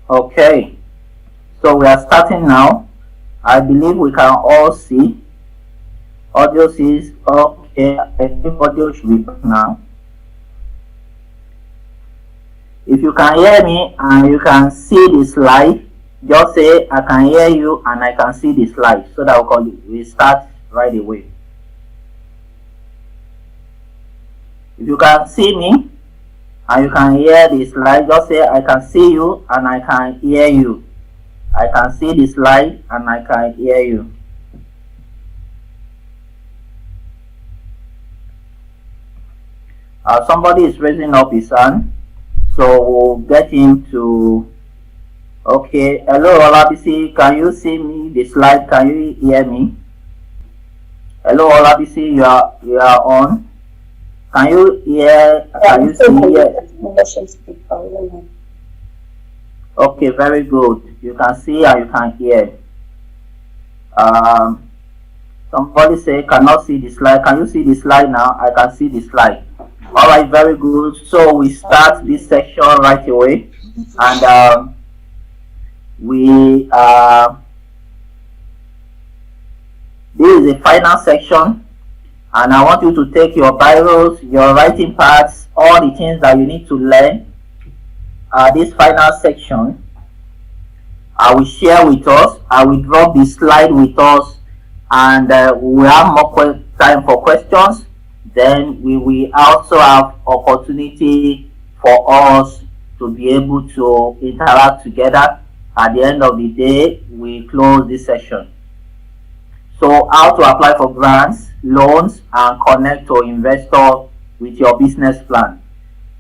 Okay, so we are starting now. I believe we can all see. Audio says okay. I think audio should be back now. If you can hear me and you can see the slide, just say I can hear you and I can see the slide so that we start right away. If you can see me and you can hear the slide, just say I can see you and I can hear you. I can see the slide and I can hear you. Somebody is raising up his hand, so we'll get him to. Okay, hello Olabisi, can you see me? The slide, can you hear me? Hello Olabisi, you are on. Can you hear? Can you see? Yes. Okay, very good. You can see and you can hear. Somebody say cannot see the slide. Can you see the slide now? I can see the slide. All right, very good. So we start this section right away, and this is the final section, and I want you to take your biros, your writing pads, all the things that you need to learn. This final section, I will share with us. I will drop the slide with us, and we have more time for questions. Then we will also have opportunity for us to be able to interact together. At the end of the day, we close this session. So how to apply for grants, loans, and connect to investor with your business plan.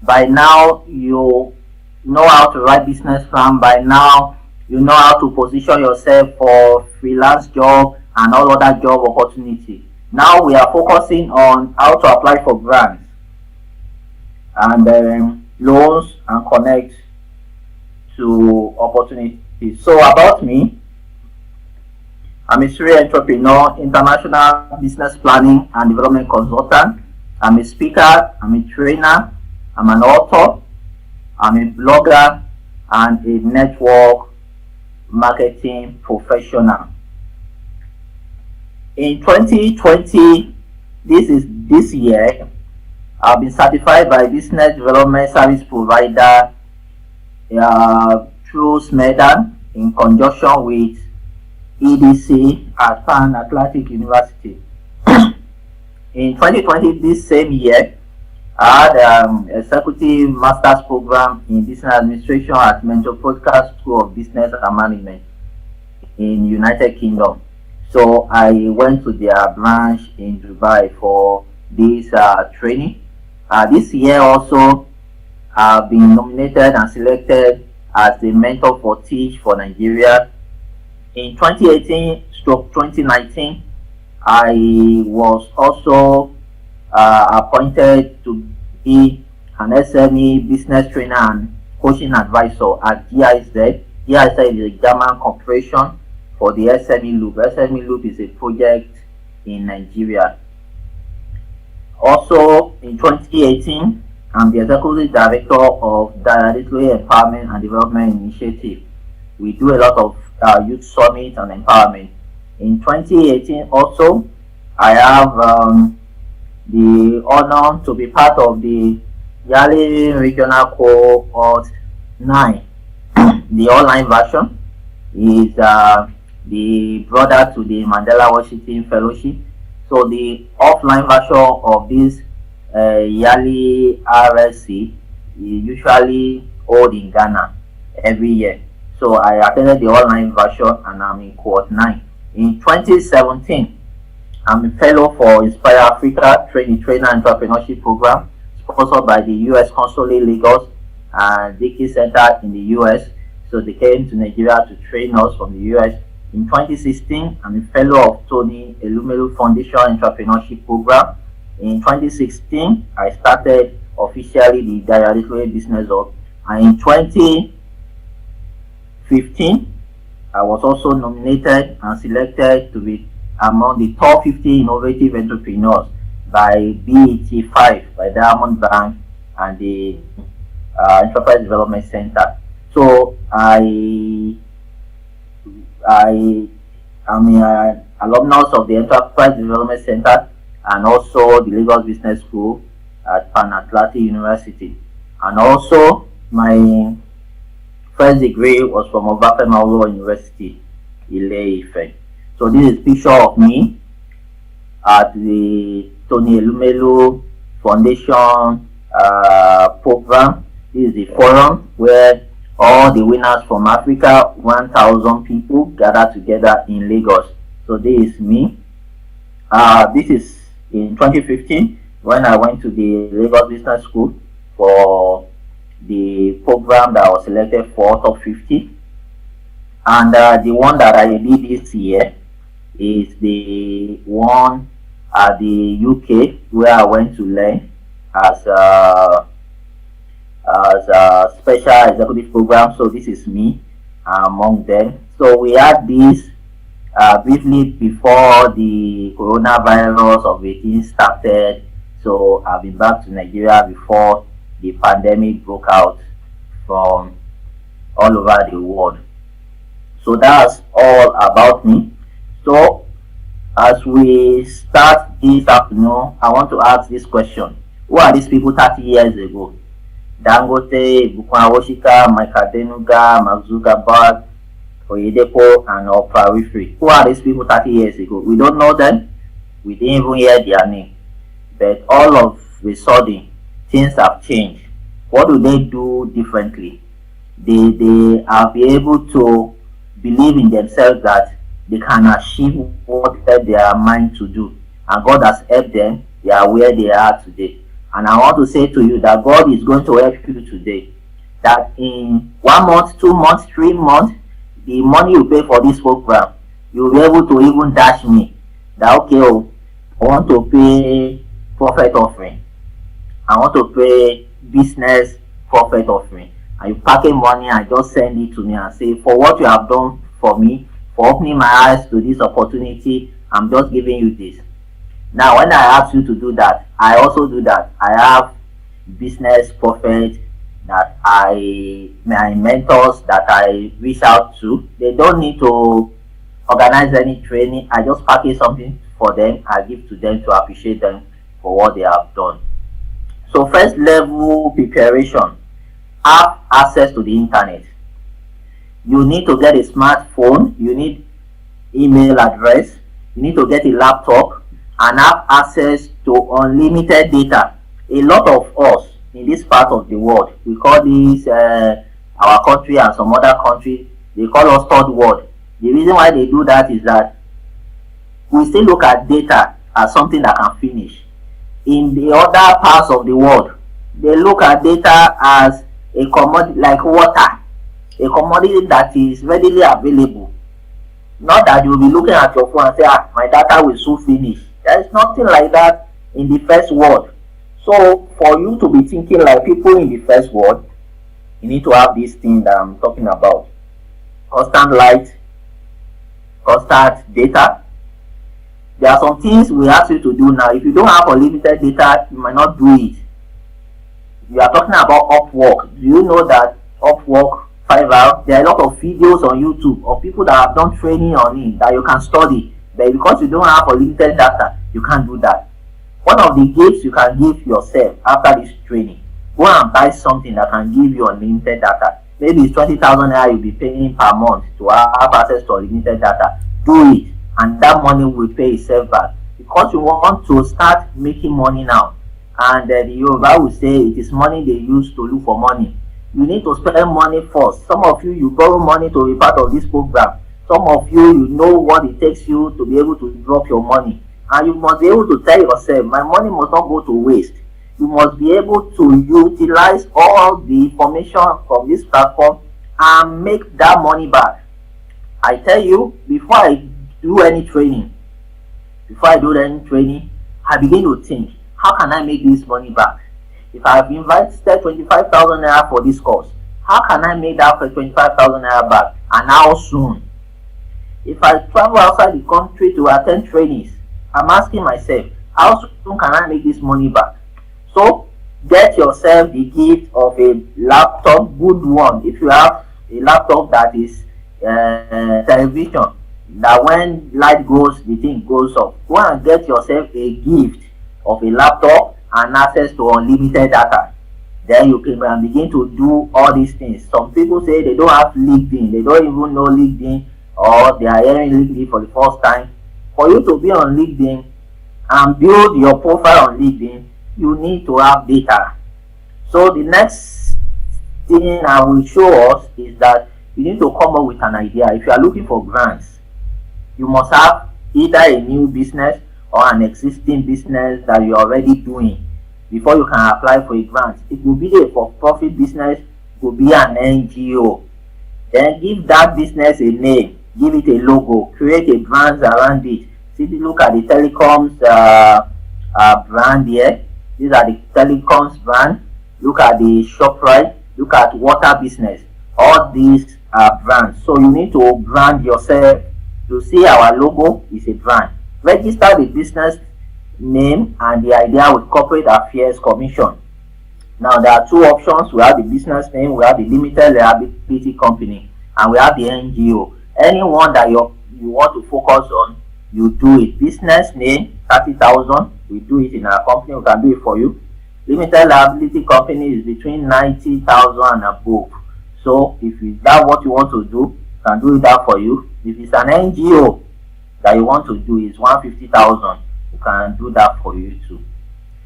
By now, you know how to write business plan. By now, you know how to position yourself for freelance job and all other job opportunity. Now we are focusing on how to apply for grants and loans and connect to opportunities. So about me, I'm a serial entrepreneur, international business planning and development consultant. I'm a speaker, I'm a trainer, I'm an author, I'm a blogger, and a network marketing professional. In 2020, this year, I've been certified by business development service provider through SMEDAN in conjunction with EDC at Pan Atlantic University. In 2020, this same year, I had executive master's program in business administration at Metropolitan School of Business and Management in United Kingdom. So I went to their branch in Dubai for this training. This year also, I've been nominated and selected as the mentor for Teach for Nigeria. In 2018/2019, I was also appointed to be an SME business trainer and coaching advisor at GIZ. GIZ is a German corporation for the SME Loop. SME Loop is a project in Nigeria. Also, in 2018, I'm the executive director of Directory Empowerment and Development Initiative. We do a lot of youth summit and empowerment. In 2018, also, I have the honor to be part of the Yali Regional Cohort 9. The online version is the brother to the Mandela Washington Fellowship. So the offline version of this yearly RSC is usually held in Ghana every year. So I attended the online version and I'm in cohort 9. In 2017, I'm a fellow for Inspire Africa Trainer Entrepreneurship Program, sponsored by the US Consulate Lagos and Dickey Center in the US. So they came to Nigeria to train us from the US. In 2016, I'm a fellow of Tony Elumelu Foundation Entrepreneurship Program. In 2016, I started officially the Directory Business Hub. And in 2015, I was also nominated and selected to be among the top 50 innovative entrepreneurs by BET5, by Diamond Bank and the Enterprise Development Center. So I am an alumnus of the Enterprise Development Center and also the Lagos Business School at Pan Atlantic University. And also my first degree was from Obafemi Awolowo University, Ile-Ife. So this is a picture of me at the Tony Elumelu Foundation program. This is the forum where all the winners from Africa, 1,000 people gathered together in Lagos. So this is me. This is in 2015 when I went to the Lagos Business School for the program that I was selected for top 50. And the one that I did this year is the one at the UK where I went to learn as a special executive program. So this is me among them. So we had this briefly before the coronavirus of 18 started. So I've been back to Nigeria before the pandemic broke out from all over the world. So that's all about me. So as we start this afternoon, I want to ask this question. Who are these people 30 years ago? Dangote, Bukwuna Woshika, Michael Denuga, Mark Zuckerberg, Oyedepo, and Oprah Winfrey. Who are these people 30 years ago? We don't know them. We didn't even hear their name. But all of a sudden, things have changed. What do they do differently? They are be able to believe in themselves that they can achieve what they are meant to do. And God has helped them. They are where they are today. And I want to say to you that God is going to help you today. That in 1 month, 2 months, 3 months, the money you pay for this program, you'll be able to even dash me. That okay, oh, I want to pay profit offering. I want to pay business profit offering. And you package money and just send it to me and say, for what you have done for me, for opening my eyes to this opportunity, I'm just giving you this. Now, when I ask you to do that, I also do that. I have business profit that my mentors that I reach out to, they don't need to organize any training. I just package something for them. I give to them to appreciate them for what they have done. So first level preparation, have access to the internet. You need to get a smartphone, you need email address, you need to get a laptop and have access to unlimited data. A lot of us in this part of the world, we call this our country and some other countries, they call us third world. The reason why they do that is that we still look at data as something that can finish. In the other parts of the world, they look at data as a commodity like water, a commodity that is readily available. Not that you'll be looking at your phone and say, my data will soon finish. There is nothing like that in the first world. So for you to be thinking like people in the first world, you need to have this thing that I'm talking about. Constant light, constant data. There are some things we ask you to do now. If you don't have unlimited data, you might not do it. We are talking about Upwork. Do you know that Upwork, Fiverr, there are a lot of videos on YouTube of people that have done training on it that you can study. But because you don't have unlimited data, you can't do that. One of the gifts you can give yourself after this training, go and buy something that can give you unlimited data. Maybe it's 20,000 naira you'll be paying per month to have access to unlimited data. Do it, and that money will pay itself back. Because you want to start making money now. And the Yoruba will say it is money they use to look for money. You need to spend money first. Some of you borrow money to be part of this program. Some of you know what it takes you to be able to drop your money. And you must be able to tell yourself, my money must not go to waste. You must be able to utilize all the information from this platform and make that money back. I tell you, before I do any training, I begin to think, how can I make this money back? If I have invested 25,000 naira for this course, how can I make that for 25,000 naira back? And how soon? If I travel outside the country to attend trainings, I'm asking myself, how soon can I make this money back? So get yourself the gift of a laptop, good one. If you have a laptop that is television, that when light goes, the thing goes off. Go and get yourself a gift of a laptop and access to unlimited data. Then you can begin to do all these things. Some people say they don't have LinkedIn, they don't even know LinkedIn, or they are hearing LinkedIn for the first time. For you to be on LinkedIn and build your profile on LinkedIn, you need to have data. So the next thing I will show us is that you need to come up with an idea. If you are looking for grants, you must have either a new business or an existing business that you are already doing before you can apply for a grant. It will be a for-profit business, it will be an NGO. Then give that business a name, give it a logo, create a brand around it. See, look at the telecoms brand here. These are the telecoms brand. Look at the ShopRite. Look at water business. All these are brands. So you need to brand yourself. You see our logo is a brand. Register the business name and the idea with Corporate Affairs Commission. Now there are two options. We have the business name, we have the Limited Liability Company, and we have the NGO. Anyone that you want to focus on, you do it. Business name, 30,000. We do it in our company. We can do it for you. Limited Liability Company is between 90,000 and above. So if that's what you want to do, can do that for you. If it's an NGO that you want to do, is 150,000. We can do that for you too.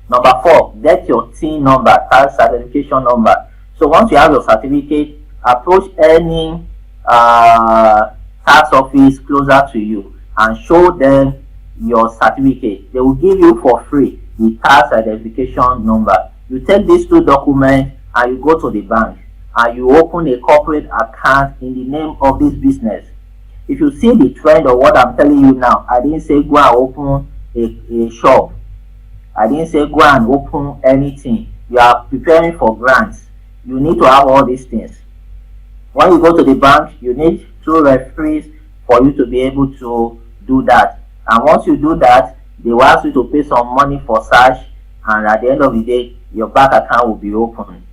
Number 4, get your TIN number, tax certification number. So once you have your certificate, approach any tax office closer to you and show them your certificate. They will give you for free the tax identification number. You take these two documents and you go to the bank and you open a corporate account in the name of this business. If you see the trend of what I'm telling you now, I didn't say go and open a shop. I didn't say go and open anything. You are preparing for grants. You need to have all these things. When you go to the bank, you need 2 referees for you to be able to do that. And once you do that, they will ask you to pay some money for search, and at the end of the day, your bank account will be open.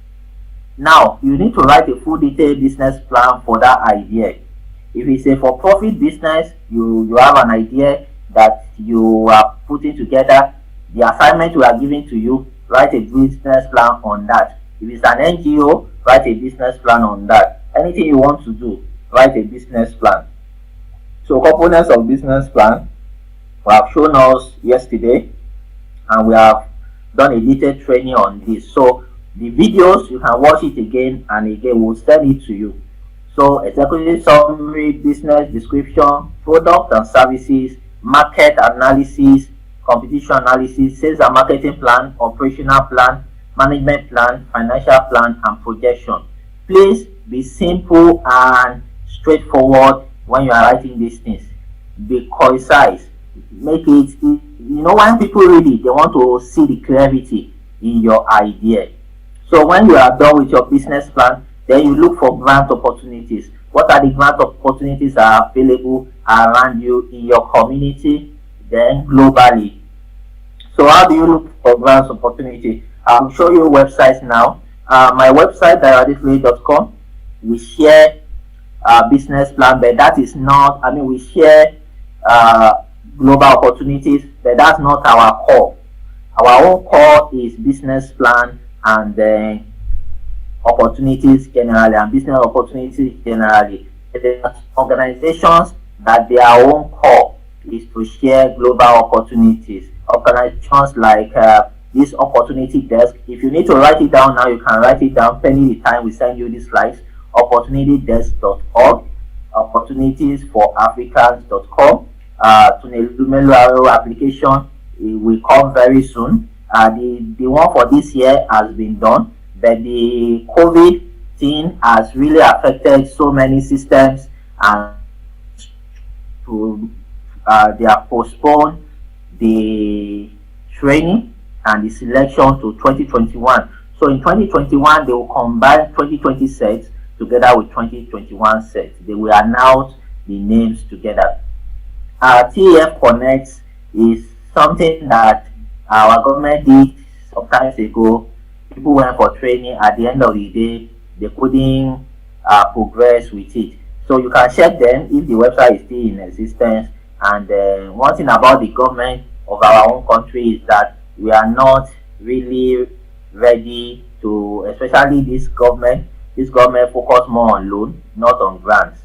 Now, you need to write a full detailed business plan for that idea. If it's a for-profit business, you have an idea that you are putting together. The assignment we are giving to you, write a business plan on that. If it's an NGO, write a business plan on that. Anything you want to do, write a business plan. So components of business plan, we have shown us yesterday, and we have done a detailed training on this. So the videos, you can watch it again and again. We'll send it to you. So executive summary, business description, product and services, market analysis, competition analysis, sales and marketing plan, operational plan, management plan, financial plan, and projection. Please be simple and straightforward when you are writing these things. Be concise. Make it, when people read it, they want to see the clarity in your idea. So when you are done with your business plan, then you look for grant opportunities. What are the grant opportunities that are available around you in your community, then globally? So how do you look for grant opportunity? I'll show you websites now. My website, diaradisplay.com, we share business plan, but that is not, we share global opportunities, but that's not our core. Our own core is business plan and then opportunities generally, and business opportunities generally. There are organizations that their own core is to share global opportunities. Organizations like this opportunity desk. If you need to write it down now, you can write it down pending the time we send you these slides. Opportunitydesk.org, opportunitiesforafricans.com. Tunelumelu application will come very soon. The one for this year has been done, but the COVID thing has really affected so many systems, and they have postponed the training and the selection to 2021. So in 2021, they will combine 2020 sets together with 2021 sets. They will announce the names together. TEF Connect is something that our government did some time ago. People went for training. At the end of the day, they couldn't progress with it. So you can check them if the website is still in existence. And one thing about the government of our own country is that we are not really ready to, especially this government. This government focus more on loan, not on grants.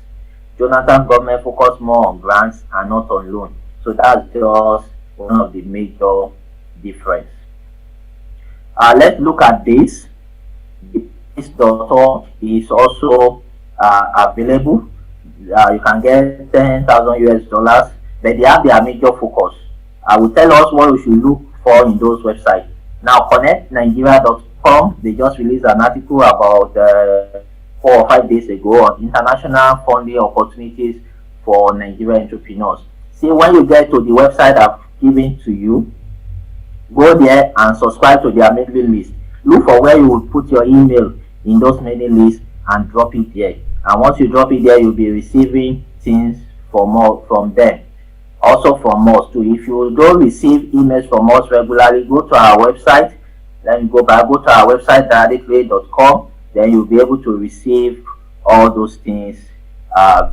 Jonathan government focus more on grants and not on loan. So that's just one of the major difference. Let's look at this. This.org is also available. You can get 10,000 US dollars, but they have their major focus. I will tell us what we should look for in those websites. Now, connectnigeria.com, they just released an article about 4 or 5 days ago on international funding opportunities for Nigerian entrepreneurs. See, when you get to the website I've given to you, go there and subscribe to their mailing list. Look for where you will put your email in those mailing lists and drop it there. And once you drop it there, you'll be receiving things for more from them. Also from us too. If you don't receive emails from us regularly, go to our website. Then you go to our website directly.com. Then you'll be able to receive all those things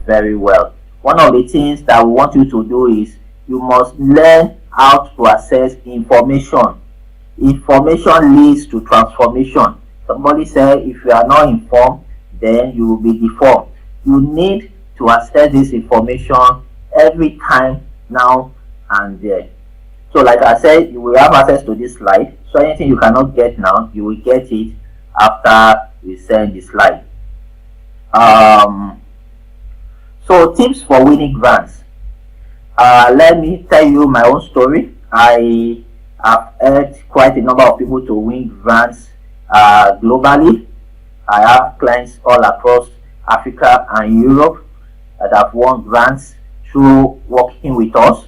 very well. One of the things that we want you to do is you must learn how to access information. Information leads to transformation. Somebody said if you are not informed, then you will be deformed. You need to access this information every time, now and there. So like I said, you will have access to this slide. So anything you cannot get now, you will get it after we send the slide. So tips for winning grants. Let me tell you my own story. I have helped quite a number of people to win grants globally. I have clients all across Africa and Europe that have won grants through working with us.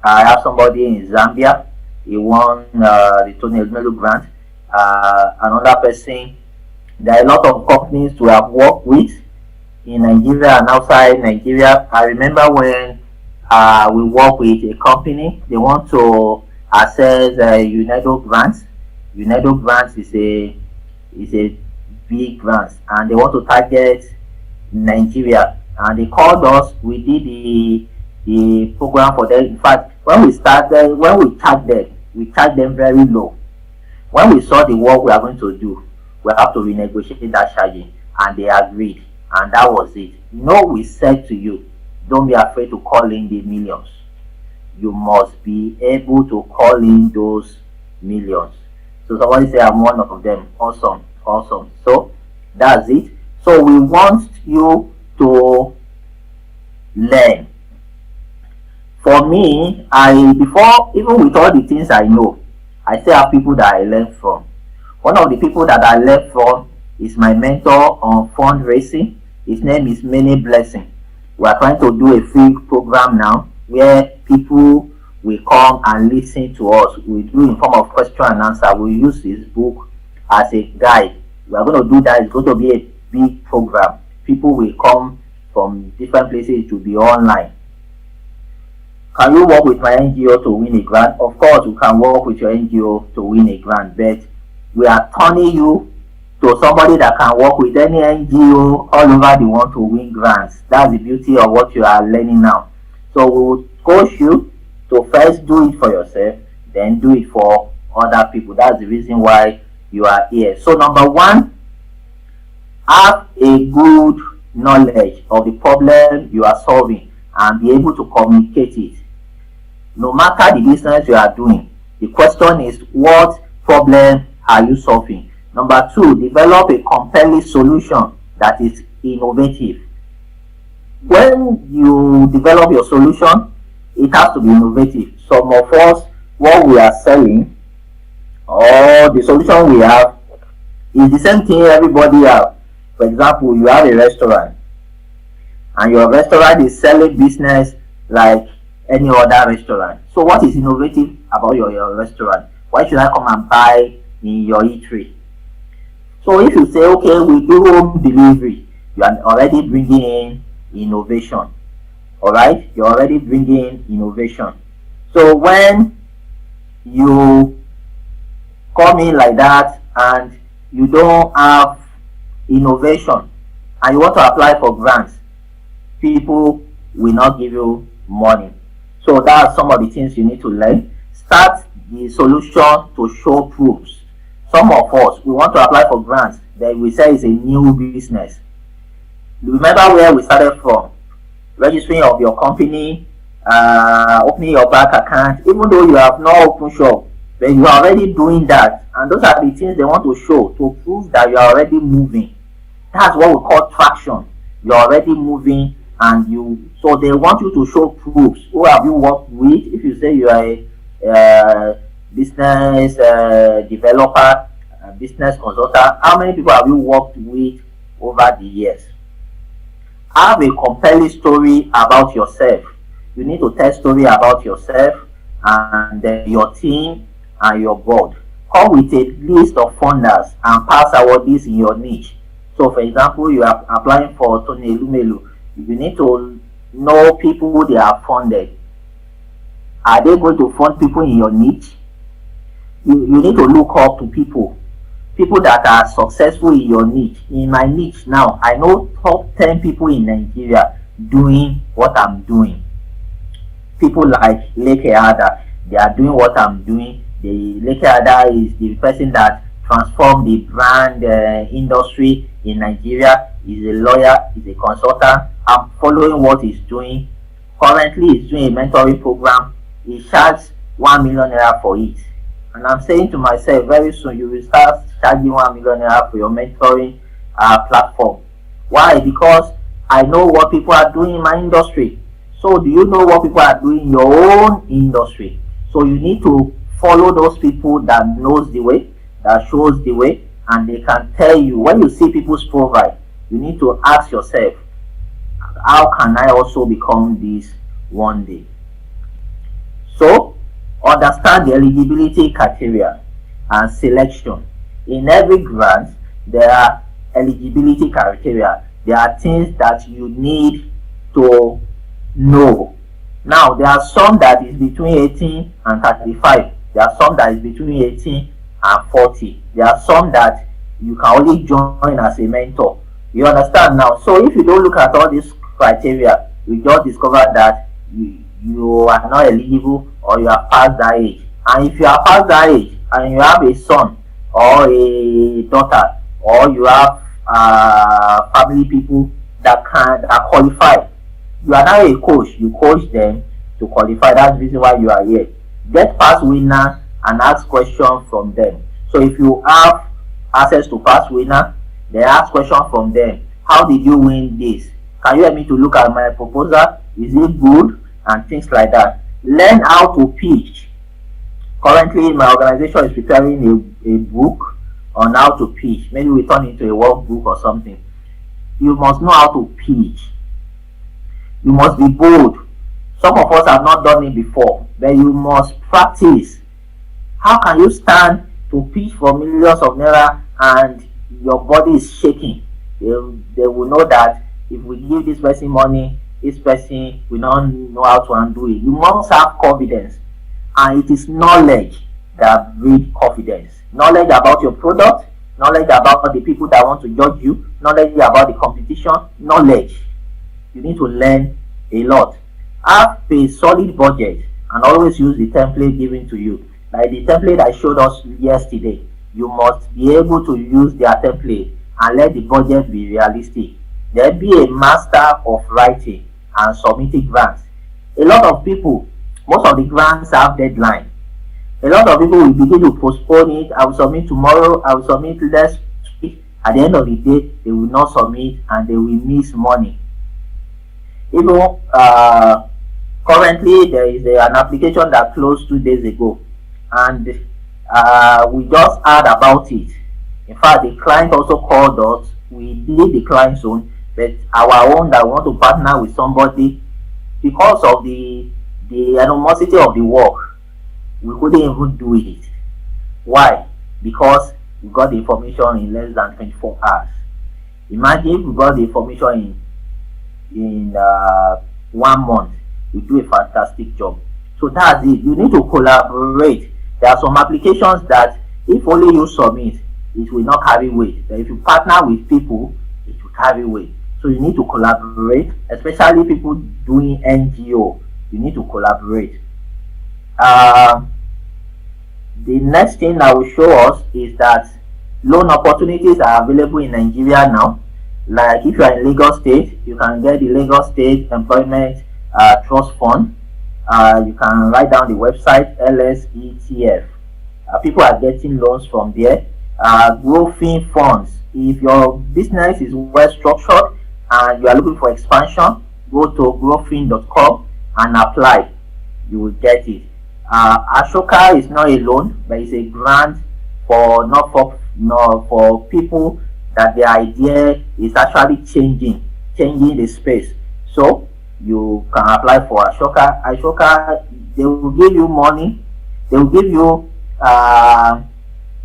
I have somebody in Zambia. He won the Tony Elmelu grant. Another person. There are a lot of companies we have worked with in Nigeria and outside Nigeria. I remember when we work with a company, they want to access UNIDO grants. UNIDO grants is a big grant, and they want to target Nigeria. And they called us. We did the program for them. In fact, when we charged them very low. When we saw the work we are going to do, we have to renegotiate that charging, and they agreed, and that was it. We said to you, don't be afraid to call in the millions. You must be able to call in those millions. So somebody say I'm one of them. Awesome. So that's it. So we want you to learn. For me, before, even with all the things I know, I still have people that I learn from. One of the people that I learned from is my mentor on fundraising. His name is Many Blessing. We are trying to do a free program now where people will come and listen to us. We do in form of question and answer. We use his book as a guide. We are going to do that. It's going to be a big program. People will come from different places to be online. Can you work with my NGO to win a grant? Of course, you can work with your NGO to win a grant, but we are turning you to somebody that can work with any NGO all over the world to win grants. That's the beauty of what you are learning now. So we will coach you to first do it for yourself, then do it for other people. That's the reason why you are here. So number one, have a good knowledge of the problem you are solving and be able to communicate it. No matter the business you are doing, the question is, what problem are you solving? Number two, develop a compelling solution that is innovative. When you develop your solution, it has to be innovative. Some of us, what we are selling or the solution we have is the same thing everybody have. For example, you have a restaurant and your restaurant is selling business like any other restaurant. So what is innovative about your restaurant? Why should I come and buy in your eatery? So if you say, okay, we do home delivery, you are already bringing in innovation. Alright, you're already bringing in innovation. So when you come in like that and you don't have innovation, and you want to apply for grants, people will not give you money. So that's some of the things you need to learn. Start the solution to show proofs. Some of us, we want to apply for grants, then we say it's a new business. Remember where we started from. Registering of your company, opening your bank account, even though you have not opened shop, but you are already doing that, and those are the things they want to show to prove that you are already moving. That's what we call traction. You're already moving, and so they want you to show proofs. Who have you worked with? If you say you are a business developer, business consultant, how many people have you worked with over the years? Have a compelling story about yourself. You need to tell story about yourself and your team and your board. Come with a list of funders and pass awardees in your niche. So, for example, you are applying for Tony Lumelu. You need to know people who they are funded. Are they going to fund people in your niche? You need to look up to people that are successful in your niche. In my niche now, I know top 10 people in Nigeria doing what I'm doing. People like Leke Ada, they are doing what I'm doing. Leke Ada is the person that transformed the brand industry in Nigeria. He's a lawyer, he's a consultant. I'm following what he's doing. Currently, he's doing a mentoring program. He charges 1 million naira for it. And I'm saying to myself, very soon you will start charging 1 million naira for your mentoring platform. Why? Because I know what people are doing in my industry. So do you know what people are doing in your own industry? So you need to follow those people that knows the way, that shows the way, and they can tell you. When you see people's profile, you need to ask yourself, how can I also become this one day? So understand the eligibility criteria and selection. In every grant, there are eligibility criteria. There are things that you need to know. Now, there are some that is between 18 and 35. There are some that is between 18 and 40. There are some that you can only join as a mentor. You understand now? So if you don't look at all these criteria, you just discover that you are not eligible or you are past that age. And if you are past that age and you have a son or a daughter, or you have family people that qualify, you are now a coach. You coach them to qualify. That's the reason why you are here. Get past winner and ask questions from them. So if you have access to past winner, then ask questions from them. How did you win this? Can you help me to look at my proposal? Is it good? And things like that. Learn how to pitch. Currently, my organization is preparing a book on how to pitch. Maybe we turn it into a workbook or something. You must know how to pitch. You must be bold. Some of us have not done it before, but you must practice. How can you stand to pitch for millions of naira and your body is shaking? They will know that if we give this person money, this person will not know how to undo it. You must have confidence, and it is knowledge that breeds confidence. Knowledge about your product, knowledge about the people that want to judge you, knowledge about the competition, knowledge. You need to learn a lot. Have a solid budget and always use the template given to you. Like the template I showed us yesterday, you must be able to use their template and let the budget be realistic. Then be a master of writing and submitting grants. A lot of people, most of the grants have deadline. A lot of people will begin to postpone it. I will submit tomorrow, I will submit next week. At the end of the day, they will not submit and they will miss money. Even currently, there is an application that closed 2 days ago, and we just heard about it. In fact, the client also called us. We did the client's own, but our own that want to partner with somebody, because of the animosity of the work, we couldn't even do it. Why? Because we got the information in less than 24 hours. Imagine if we got the information in 1 month. We do a fantastic job. So that's it. You need to collaborate. There are some applications that if only you submit, it will not carry weight. But if you partner with people, it will carry weight. So you need to collaborate, especially people doing NGO. You need to collaborate. The next thing that will show us is that loan opportunities are available in Nigeria now. Like if you are in Lagos State, you can get the Lagos State Employment Trust Fund. You can write down the website LSETF. People are getting loans from there. Growth funds. If your business is well structured and you are looking for expansion, go to growthfin.com and apply. You will get it. Ashoka is not a loan, but it's a grant for for people that the idea is actually changing the space. So you can apply for Ashoka. Ashoka, they will give you money. They will give you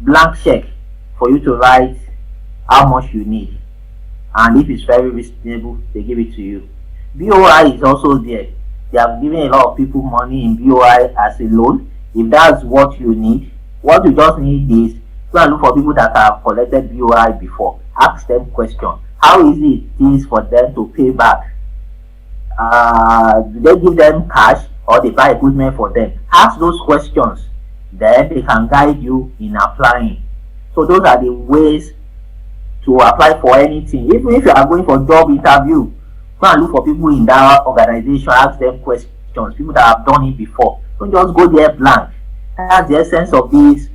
blank check for you to write how much you need, and if it's very reasonable, they give it to you. BOI is also there. They have given a lot of people money in BOI as a loan. If that's what you need, what you just need is go and look for people that have collected BOI before. Ask them questions. How easy it is for them to pay back? Do they give them cash or they buy equipment for them? Ask those questions. Then they can guide you in applying. So those are the ways to apply for anything. Even if you are going for job interview, go and look for people in that organization. Ask them questions. People that have done it before. Don't just go there blank. That's the essence of this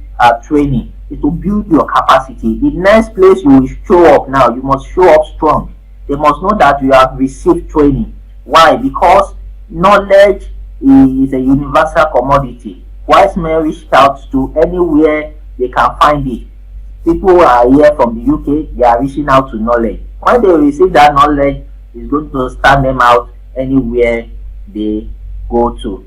training. Is to build your capacity. The next place you will show up now, you must show up strong. They must know that you have received training. Why? Because knowledge is a universal commodity. Wise men reach out to anywhere they can find it. People are here from the UK, they are reaching out to knowledge. When they receive that knowledge, it's going to stand them out anywhere they go to.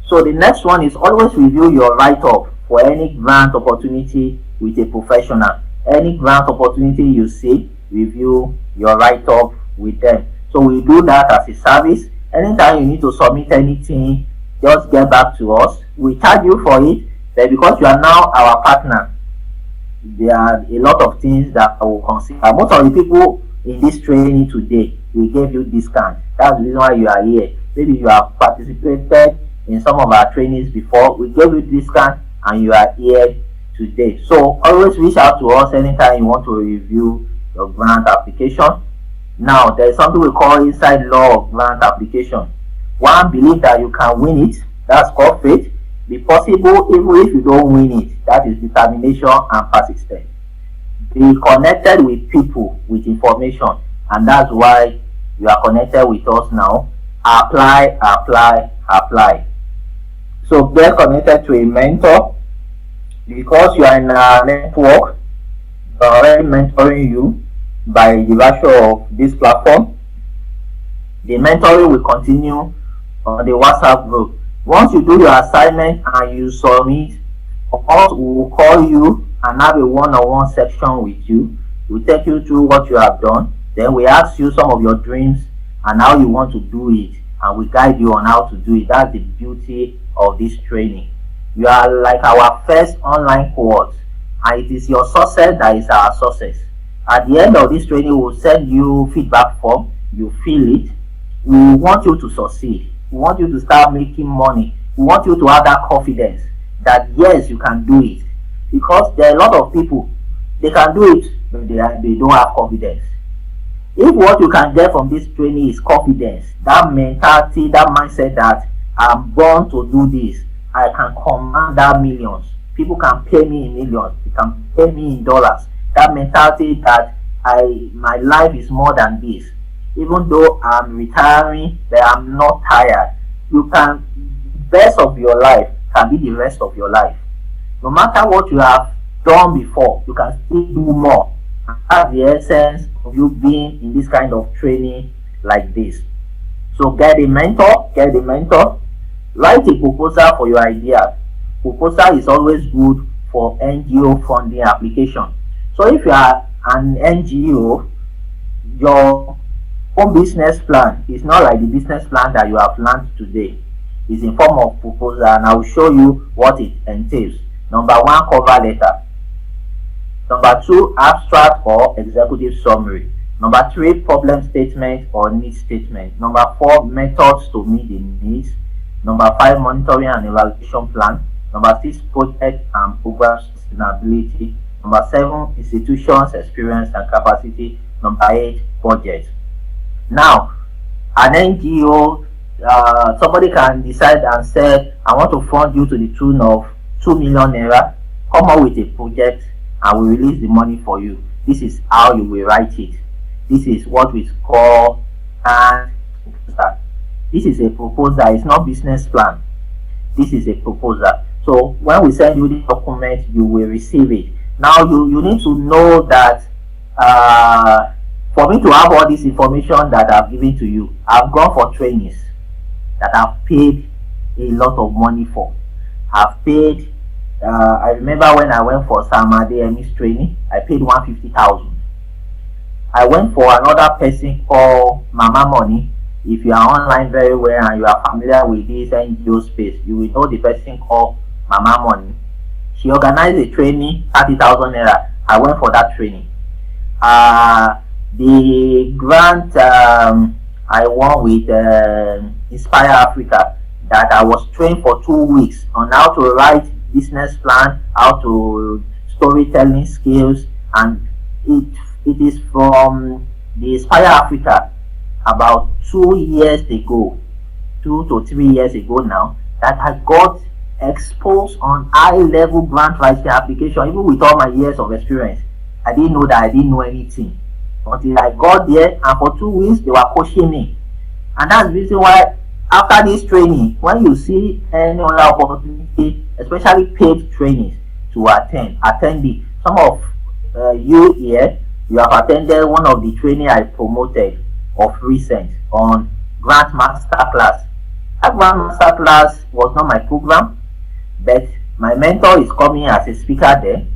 So the next one is always review your write-up for any grant opportunity with a professional. Any grant opportunity you see, review your write-up with them. So we do that as a service. Anytime you need to submit anything, just get back to us. We charge you for it, but because you are now our partner, there are a lot of things that I will consider. Most of the people in this training today, we gave you discount. That's the reason why you are here. Maybe you have participated in some of our trainings before. We gave you discount and you are here today. So always reach out to us anytime you want to review your grant application. Now there is something we call inside law of grant application. One, believe that you can win it. That's called faith. Be possible even if you don't win it. That is determination and persistence. Be connected with people with information, and that's why you are connected with us now. Apply, apply, apply. So get connected to a mentor. Because you are in a network, they are already mentoring you by the virtue of this platform. The mentoring will continue on the WhatsApp group. Once you do your assignment and you submit, of course we will call you and have a one-on-one section with you. We'll take you through what you have done. Then we ask you some of your dreams and how you want to do it, and we guide you on how to do it. That's the beauty of this training. You are like our first online cohort, and it is your success that is our success. At the end of this training, we will send you feedback form. You fill it. We want you to succeed. We want you to start making money. We want you to have that confidence that yes, you can do it. Because there are a lot of people, they can do it, but they don't have confidence. If what you can get from this training is confidence, that mentality, that mindset that I'm born to do this, I can command that millions. People can pay me in millions. They can pay me in dollars. That mentality that my life is more than this. Even though I'm retiring, but I'm not tired. You can, best of your life can be the rest of your life. No matter what you have done before, you can still do more. That's the essence of you being in this kind of training like this. So get a mentor, write a proposal for your idea. Proposal is always good for NGO funding application. So if you are an NGO, your own business plan is not like the business plan that you have learned today. It's in form of proposal, and I will show you what it entails. Number one, cover letter. Number two, abstract or executive summary. Number 3, problem statement or need statement. Number 4, methods to meet the needs. Number 5, monitoring and evaluation plan. Number 6, project and program sustainability. Number 7, institutions, experience and capacity. Number 8, budget. Now, an NGO, somebody can decide and say, I want to fund you to the tune of 2 million naira. Come up with a project and we release the money for you. This is how you will write it. This is what we call and this is a proposal. It's not business plan. This is a proposal. So when we send you the document, you will receive it. Now you need to know that for me to have all this information that I've given to you, I've gone for trainings that I've paid a lot of money for. I've paid. I remember when I went for Sam Adeyemi's training, I paid 150,000. I went for another person called Mama Money. If you are online very well and you are familiar with this NGO space, you will know the person called Mama Money. She organized a training, 30,000 naira. I went for that training. The grant I won with Inspire Africa, that I was trained for 2 weeks on how to write business plan, how to storytelling skills, and it is from the Inspire Africa about 2 years ago, 2 to 3 years ago now, that I got exposed on high-level grant writing application. Even with all my years of experience, I didn't know that I didn't know anything until I got there, and for 2 weeks they were coaching me. And that's the reason why after this training, when you see any other opportunity, especially paid trainings to attend it. Some of you here, you have attended one of the training I promoted of recent on Grant Masterclass. That Grant Masterclass was not my program, but my mentor is coming as a speaker there,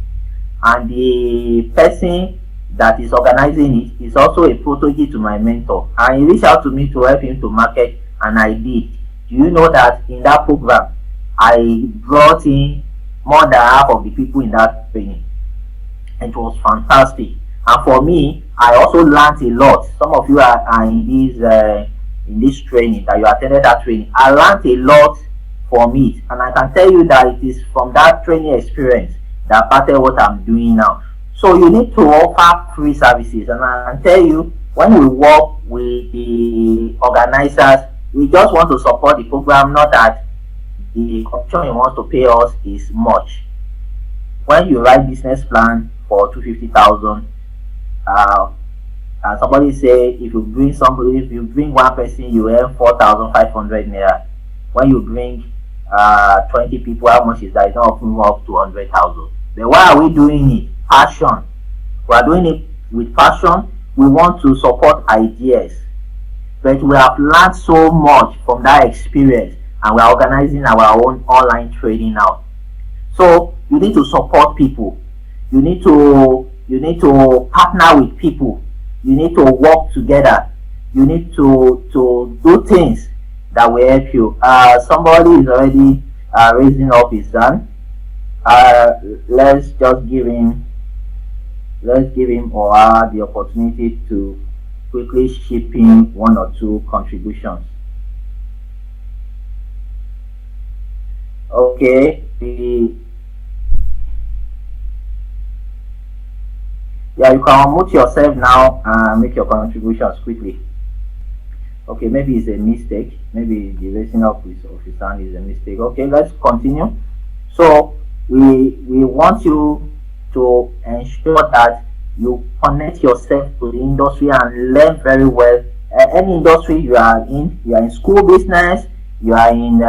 and the person that is organizing it is also a protege to my mentor, and he reached out to me to help him to market, and I did. Do you know that in that program I brought in more than half of the people in that training? It was fantastic, and for me, I also learned a lot. Some of you are in this training, that you attended that training. I learned a lot from it, and I can tell you that it is from that training experience that started what I'm doing now. So you need to offer free services, and I can tell you, when we work with the organizers, we just want to support the program, not that the commission he wants to pay us is much. When you write business plan for 250,000, and somebody say if you bring one person, you earn 4,500 naira. When you bring 20 people, how much is that? It's not up to 100,000. But why are we doing it? Passion. We are doing it with passion. We want to support ideas, but we have learned so much from that experience, and we are organizing our own online training now. So you need to support people. You need to partner with people. You need to work together. You need to do things that will help you. Somebody is already raising up his hand. Let's give him or her the opportunity to quickly chip in 1 or 2 contributions. Okay, yeah, you can unmute yourself now and make your contributions quickly. Okay, maybe it's a mistake. Maybe the raising up of his hand is a mistake. Okay, let's continue. So we want you to ensure that you connect yourself to the industry and learn very well. Any industry you are in school business, you are in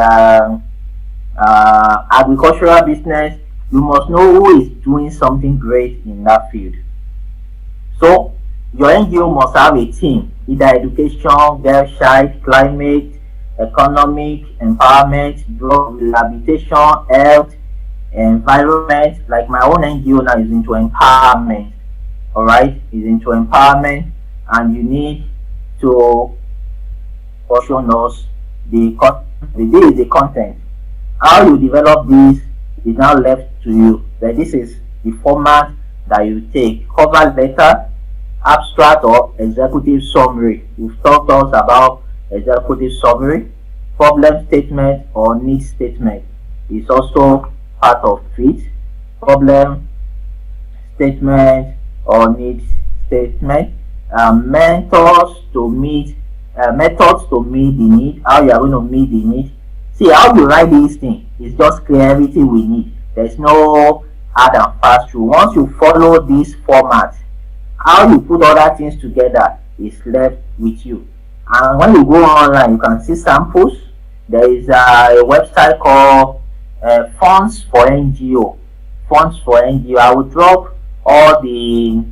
agricultural business, you must know who is doing something great in that field. So your NGO must have a team, either education, girl-child, climate, economic, empowerment, drug rehabilitation, health, environment. Like my own NGO now is into empowerment. All right, is into empowerment, and you need to portion us the content. How you develop this is now left to you, but this is the format that you take: cover letter, abstract or executive summary. We've talked us about executive summary. Problem statement or need statement is also part of it. Problem statement or need statement. Methods to meet the need. How you are going to meet the need. See, how you write this thing is just clear everything we need. There's no hard and fast rule. Once you follow this format, how you put other things together is left with you. And when you go online, you can see samples. There is a website called Funds for NGO. Funds for NGO. I will drop the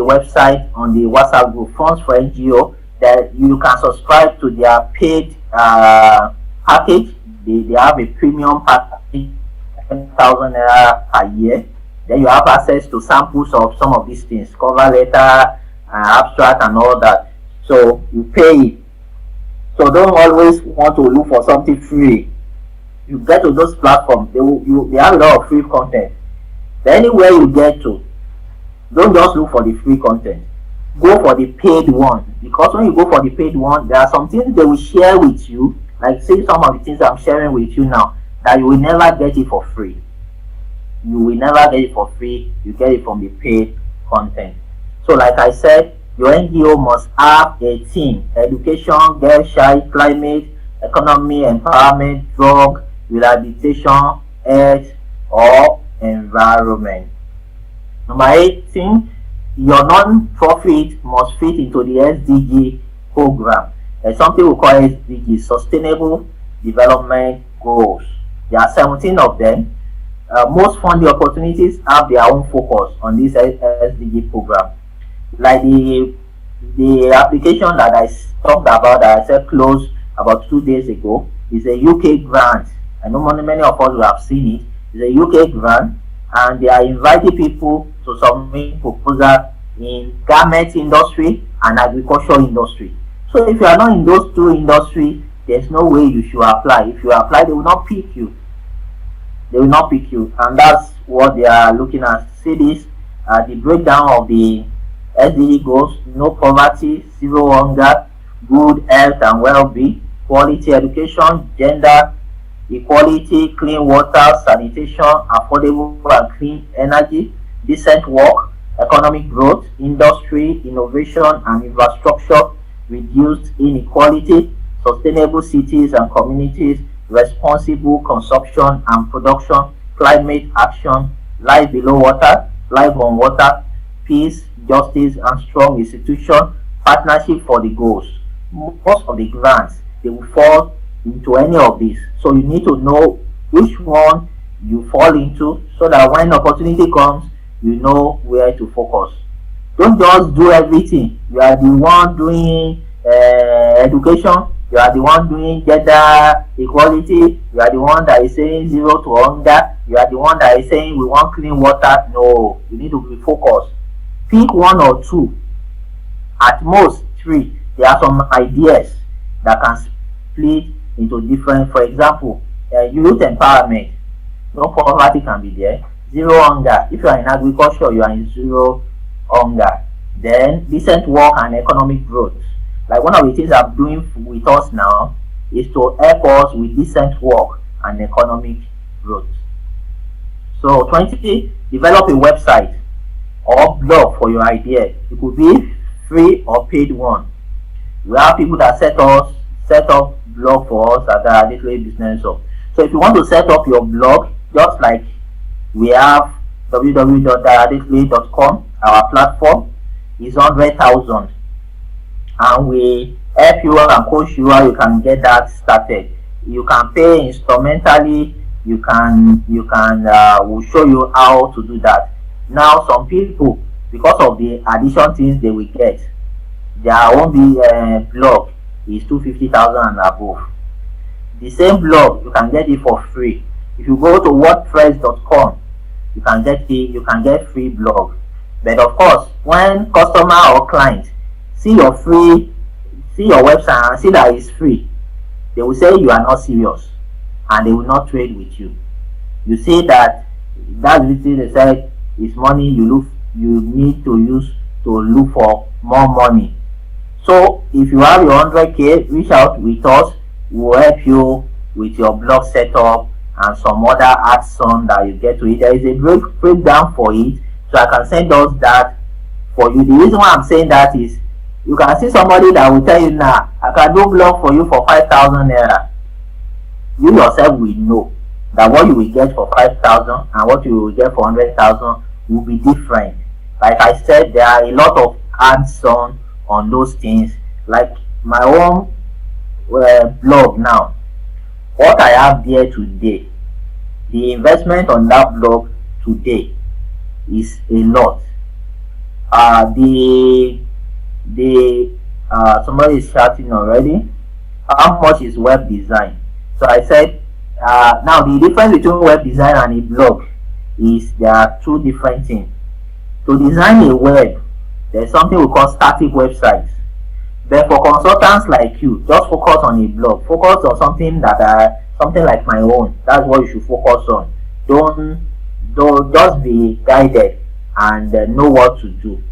website on the WhatsApp group. Funds for NGO. That you can subscribe to their paid package. They have a premium package, 10,000 naira per year. Then you have access to samples of some of these things, cover letter, abstract, and all that. So you pay it. So don't always want to look for something free. You get to those platforms, they have a lot of free content. Then anywhere you get to, don't just look for the free content. Go for the paid one, because when you go for the paid one, there are some things they will share with you, like say some of the things I'm sharing with you now, that you will never get it for free. You will never get it for free. You get it from the paid content. So like I said, your NGO must have a theme: education, girl child, climate, economy, empowerment, drug, rehabilitation, health, or environment. Number 18, your non-profit must fit into the SDG program. There's something we call SDG, Sustainable Development Goals. There are 17 of them. Most funding opportunities have their own focus on this SDG program. Like the application that I talked about, that I said closed about 2 days ago, is a UK grant. I know many of us will have seen it. It's a UK grant, and they are inviting people to submit proposal in garment industry and agriculture industry. So if you are not in those two industries, there's no way you should apply. If you apply, they will not pick you. They will not pick you, and that's what they are looking at. See this, the breakdown of the SDG goals: no poverty, zero hunger, good health and well-being, quality education, gender equality, clean water, sanitation, affordable and clean energy, decent work, economic growth, industry, innovation and infrastructure, reduced inequality, sustainable cities and communities, responsible consumption and production, climate action, life below water, life on water, peace, justice and strong institution, partnership for the goals. Most of the grants, they will fall into any of these. So you need to know which one you fall into, so that when opportunity comes, you know where to focus. Don't just do everything. You are the one doing education, you are the one doing gender equality, you are the one that is saying zero to hunger, you are the one that is saying we want clean water. No, you need to be focused. Pick one or two, at most three. There are some ideas that can split into different, for example, youth empowerment. No poverty can be there. Zero hunger. If you are in agriculture, you are in zero hunger. Then decent work and economic growth. Like one of the things I'm doing with us now is to help us with decent work and economic growth. So 20, develop a website or blog for your idea. It could be free or paid one. We have people that set up blog for us at the Literary Business Hub. So if you want to set up your blog, just like we have www.diaradically.com, our platform is 100,000, and we help you and coach you how you can get that started. You can pay instrumentally. We'll show you how to do that. Now some people, because of the addition things they will get, their own blog is 250,000 and above. The same blog, you can get it for free. If you go to wordpress.com, you can get free blog. But of course, when customer or client see your website and see that it's free, they will say you are not serious and they will not trade with you. You say that's the thing they said, it's money you need to use to look for more money. So if you have your 100k, reach out with us. We'll help you with your blog setup and some other add-on that you get to it. There is a breakdown for it, so I can send us that for you. The reason why I'm saying that is you can see somebody that will tell you, now I can do blog for you for 5,000 naira. You yourself will know that what you will get for 5,000 and what you will get for 100,000 will be different. Like I said, there are a lot of add-on on those things. Like my own blog now, what I have there today, the investment on that blog today is a lot. Somebody is shouting already. How much is web design? So I said, now the difference between web design and a blog is there are two different things. To design a web, there's something we call static websites. But for consultants like you, just focus on a blog. Focus on something something like my own. That's what you should focus on. Don't just be guided and know what to do.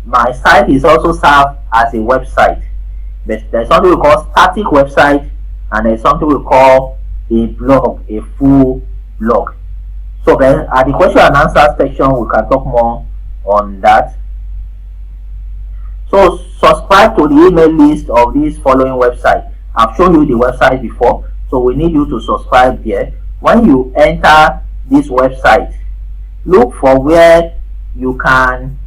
My site is also served as a website. But there's something we call static website, and there's something we call a blog, a full blog. So then at the question and answer section, we can talk more on that. So subscribe to the email list of this following website. I've shown you the website before, so we need you to subscribe there. When you enter this website, look for where you can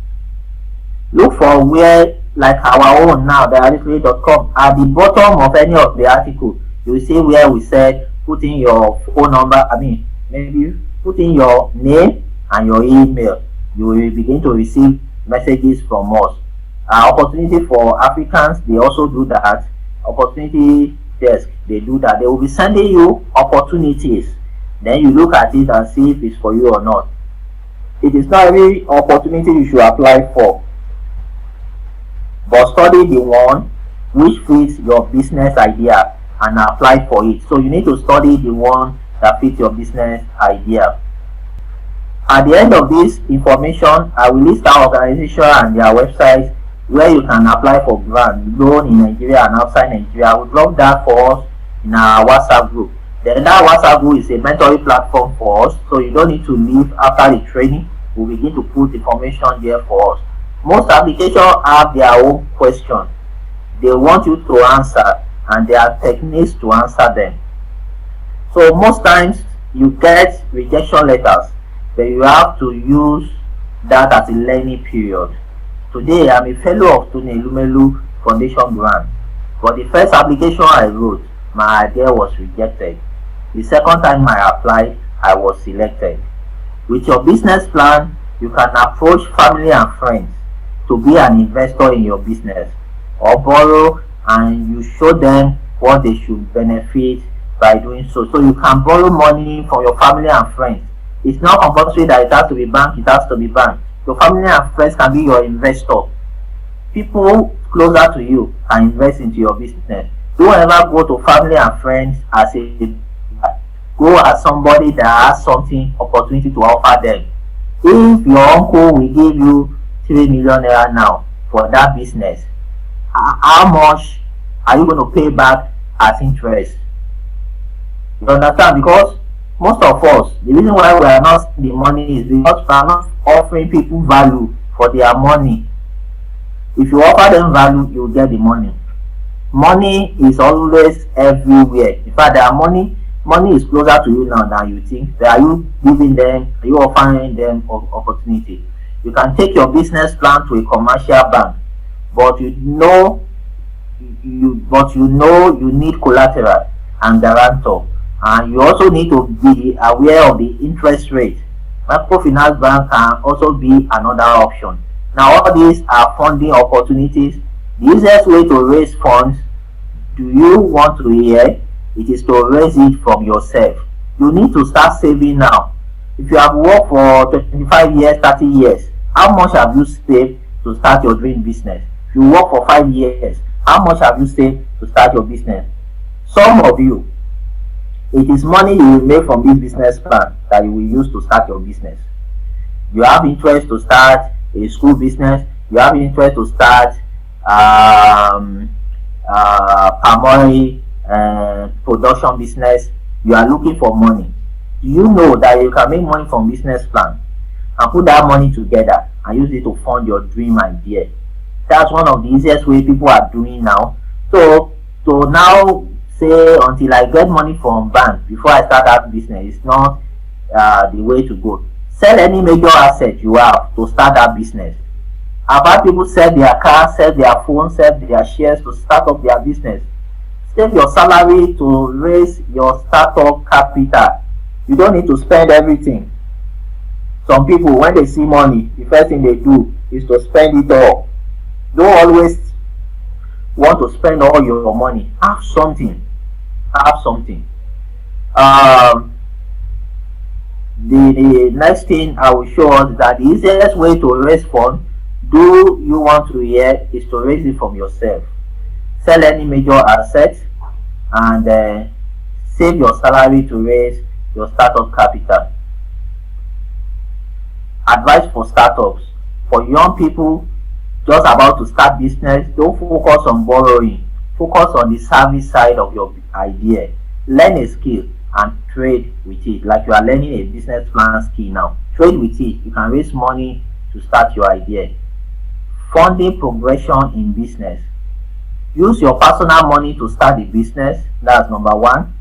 like our own now, theartistry.com. At the bottom of any of the article, you will see where we said put in your phone number, maybe put in your name and your email. You will begin to receive messages from us. Opportunity for Africans, they also do that. Opportunity desk, they do that. They will be sending you opportunities. Then you look at it and see if it's for you or not. It is not every opportunity you should apply for, but study the one which fits your business idea and apply for it. So you need to study the one that fits your business idea. At the end of this information, I will list our organization and their websites where you can apply for grant loan in Nigeria and outside Nigeria. I will drop that for us in our WhatsApp group. Then that WhatsApp group is a mentoring platform for us, so you don't need to leave after the training. We'll begin to put information there for us. Most applications have their own questions they want you to answer, and there are techniques to answer them. So most times you get rejection letters, but you have to use that as a learning period. Today I'm a fellow of Tony Lumelu Foundation grant, but the first application I wrote, my idea was rejected. The second time I applied, I was selected. With your business plan, you can approach family and friends to be an investor in your business, or borrow, and you show them what they should benefit by doing so. So you can borrow money from your family and friends. It's not compulsory that it has to be bank, it has to be bank. Your family and friends can be your investor. People closer to you can invest into your business. Don't ever go to family and friends as go as somebody that has something, opportunity to offer them. If your uncle will give you 3 million naira now for that business, how much are you going to pay back as interest? You understand? Because most of us, the reason why we are not the money is because we are not offering people value for their money. If you offer them value, you will get the money. Money is always everywhere. In fact, there are money is closer to you now than you think. Are you giving them, are you offering them opportunity? You can take your business plan to a commercial bank, but you know you need collateral and guarantor, and you also need to be aware of the interest rate. Microfinance bank can also be another option. Now all these are funding opportunities. The easiest way to raise funds, do you want to hear? It is to raise it from yourself. You need to start saving now. If you have worked for 25 years, 30 years, how much have you saved to start your dream business? If you work for 5 years, how much have you saved to start your business? Some of you, it is money you will make from this business plan that you will use to start your business. You have interest to start a school business, you have interest to start palm oil production business, you are looking for money. Do you know that you can make money from business plan and put that money together and use it to fund your dream idea? That's one of the easiest way people are doing now. So now say until I get money from bank before I start that business, it's not the way to go. Sell any major asset you have to start that business. I've had people sell their cars, sell their phones, sell their shares to start up their business. Save your salary to raise your startup capital. You don't need to spend everything. Some people, when they see money, the first thing they do is to spend it all. Don't always want to spend all your money. Have something. Have something. The next thing I will show us is that the easiest way to raise funds, do you want to hear, is to raise it from yourself. Sell any major asset and save your salary to raise your startup capital. Advice for startups: for young people just about to start business, don't focus on borrowing. Focus on the service side of your idea. Learn a skill and trade with it, like you are learning a business plan skill now. Trade with it. You can raise money to start your idea. Funding progression in business: use your personal money to start the business. That's number one.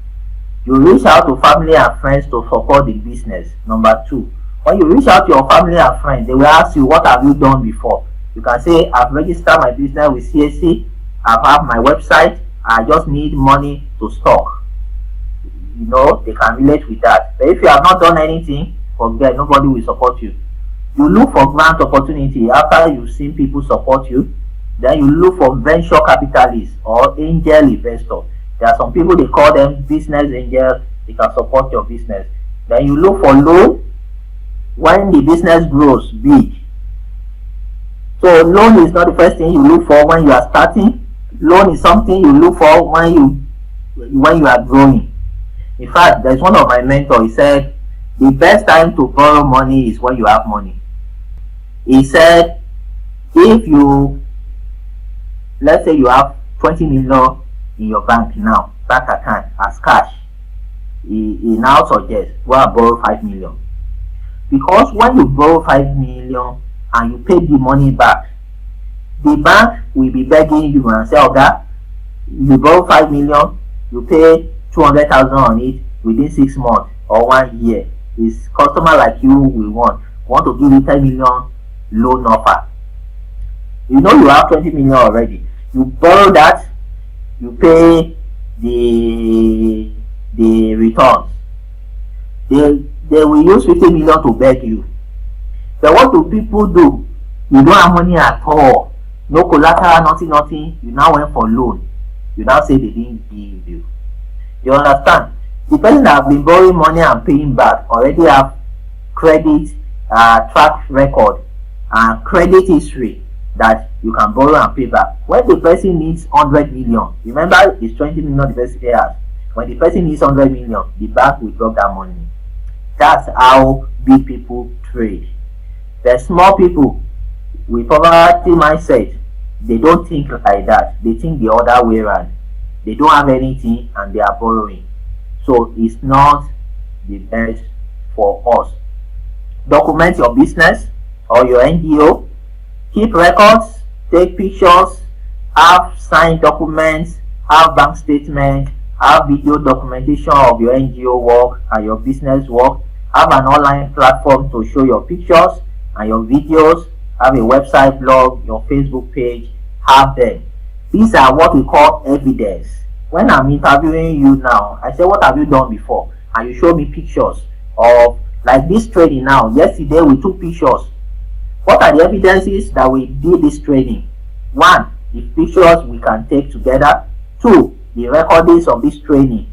You reach out to family and friends to support the business. Number two, when you reach out to your family and friends, they will ask you, what have you done before? You can say, I've registered my business with CAC, I have my website, I just need money to stock. You know, they can relate with that. But if you have not done anything, forget, nobody will support you. You look for grant opportunity after you've seen people support you. Then you look for venture capitalists or angel investors. There are some people, they call them business angels, they can support your business. Then you look for loan when the business grows big. So loan is not the first thing you look for when you are starting. Loan is something you look for when you are growing. In fact, there's one of my mentors, he said, the best time to borrow money is when you have money. He said, if you, let's say you have 20 million in your bank now, bank account as cash, he now suggests go and borrow 5 million. Because when you borrow 5 million and you pay the money back, the bank will be begging you and say, okay, you borrow 5 million, you pay 200,000 on it within 6 months or 1 year. It's customer like you will want to give you 10 million loan offer. You know you have 20 million already. You borrow that, you pay the returns. They will use 50 million to beg you. But what do people do? You don't have money at all. No collateral, nothing. You now went for loan. You now say they didn't give you. You understand? The person that have been borrowing money and paying back already have credit track record and credit history that you can borrow and pay back. When the person needs 100 million, remember it's 20 million the person pays. When the person needs 100 million, the bank will drop that money. That's how big people trade. The small people with poverty mindset, they don't think like that. They think the other way around. They don't have anything and they are borrowing. So it's not the best for us. Document your business or your NGO. Keep records, take pictures, have signed documents, have bank statements, have video documentation of your NGO work and your business work. Have an online platform to show your pictures and your videos. Have a website, blog, your Facebook page. Have them. These are what we call evidence. When I'm interviewing you now, I say, what have you done before? And you show me pictures of, like this trading now. Yesterday we took pictures. What are the evidences that we did this trading? 1, the pictures we can take together. 2, the recordings of this training.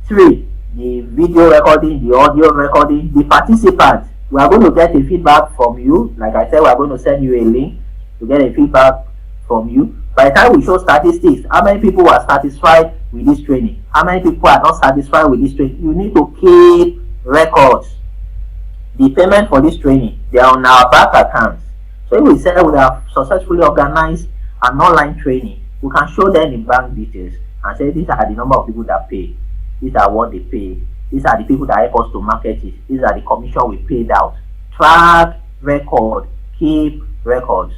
3, the video recording, the audio recording, the participants. We are going to get a feedback from you. Like I said, we are going to send you a link to get a feedback from you. By the time we show statistics, how many people are satisfied with this training? How many people are not satisfied with this training? You need to keep records. The payment for this training, they are on our bank accounts. So if we say we have successfully organized an online training, we can show them the bank details and say these are the number of people that pay, these are what they pay, these are the people that help us to market it, these are the commission we paid out. Track record, keep records.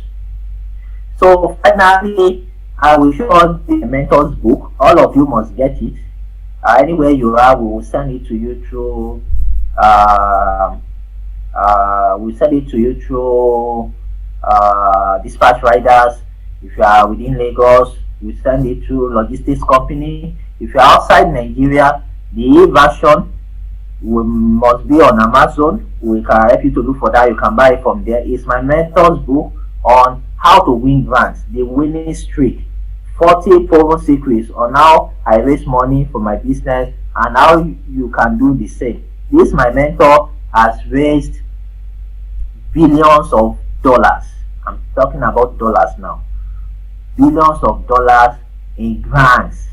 So finally, I will show us the mentor's book. All of you must get it. Anywhere you are, we will send it to you through dispatch riders. If you are within Lagos, we send it through logistics company. If you are outside Nigeria, the e-version must be on Amazon. We can help you to look for that. You can buy it from there. It's my mentor's book on how to win grants, the winning streak, 40 proven secrets on how I raise money for my business and how you can do the same. This my mentor has raised billions of dollars. I'm talking about dollars now. Billions of dollars in grants.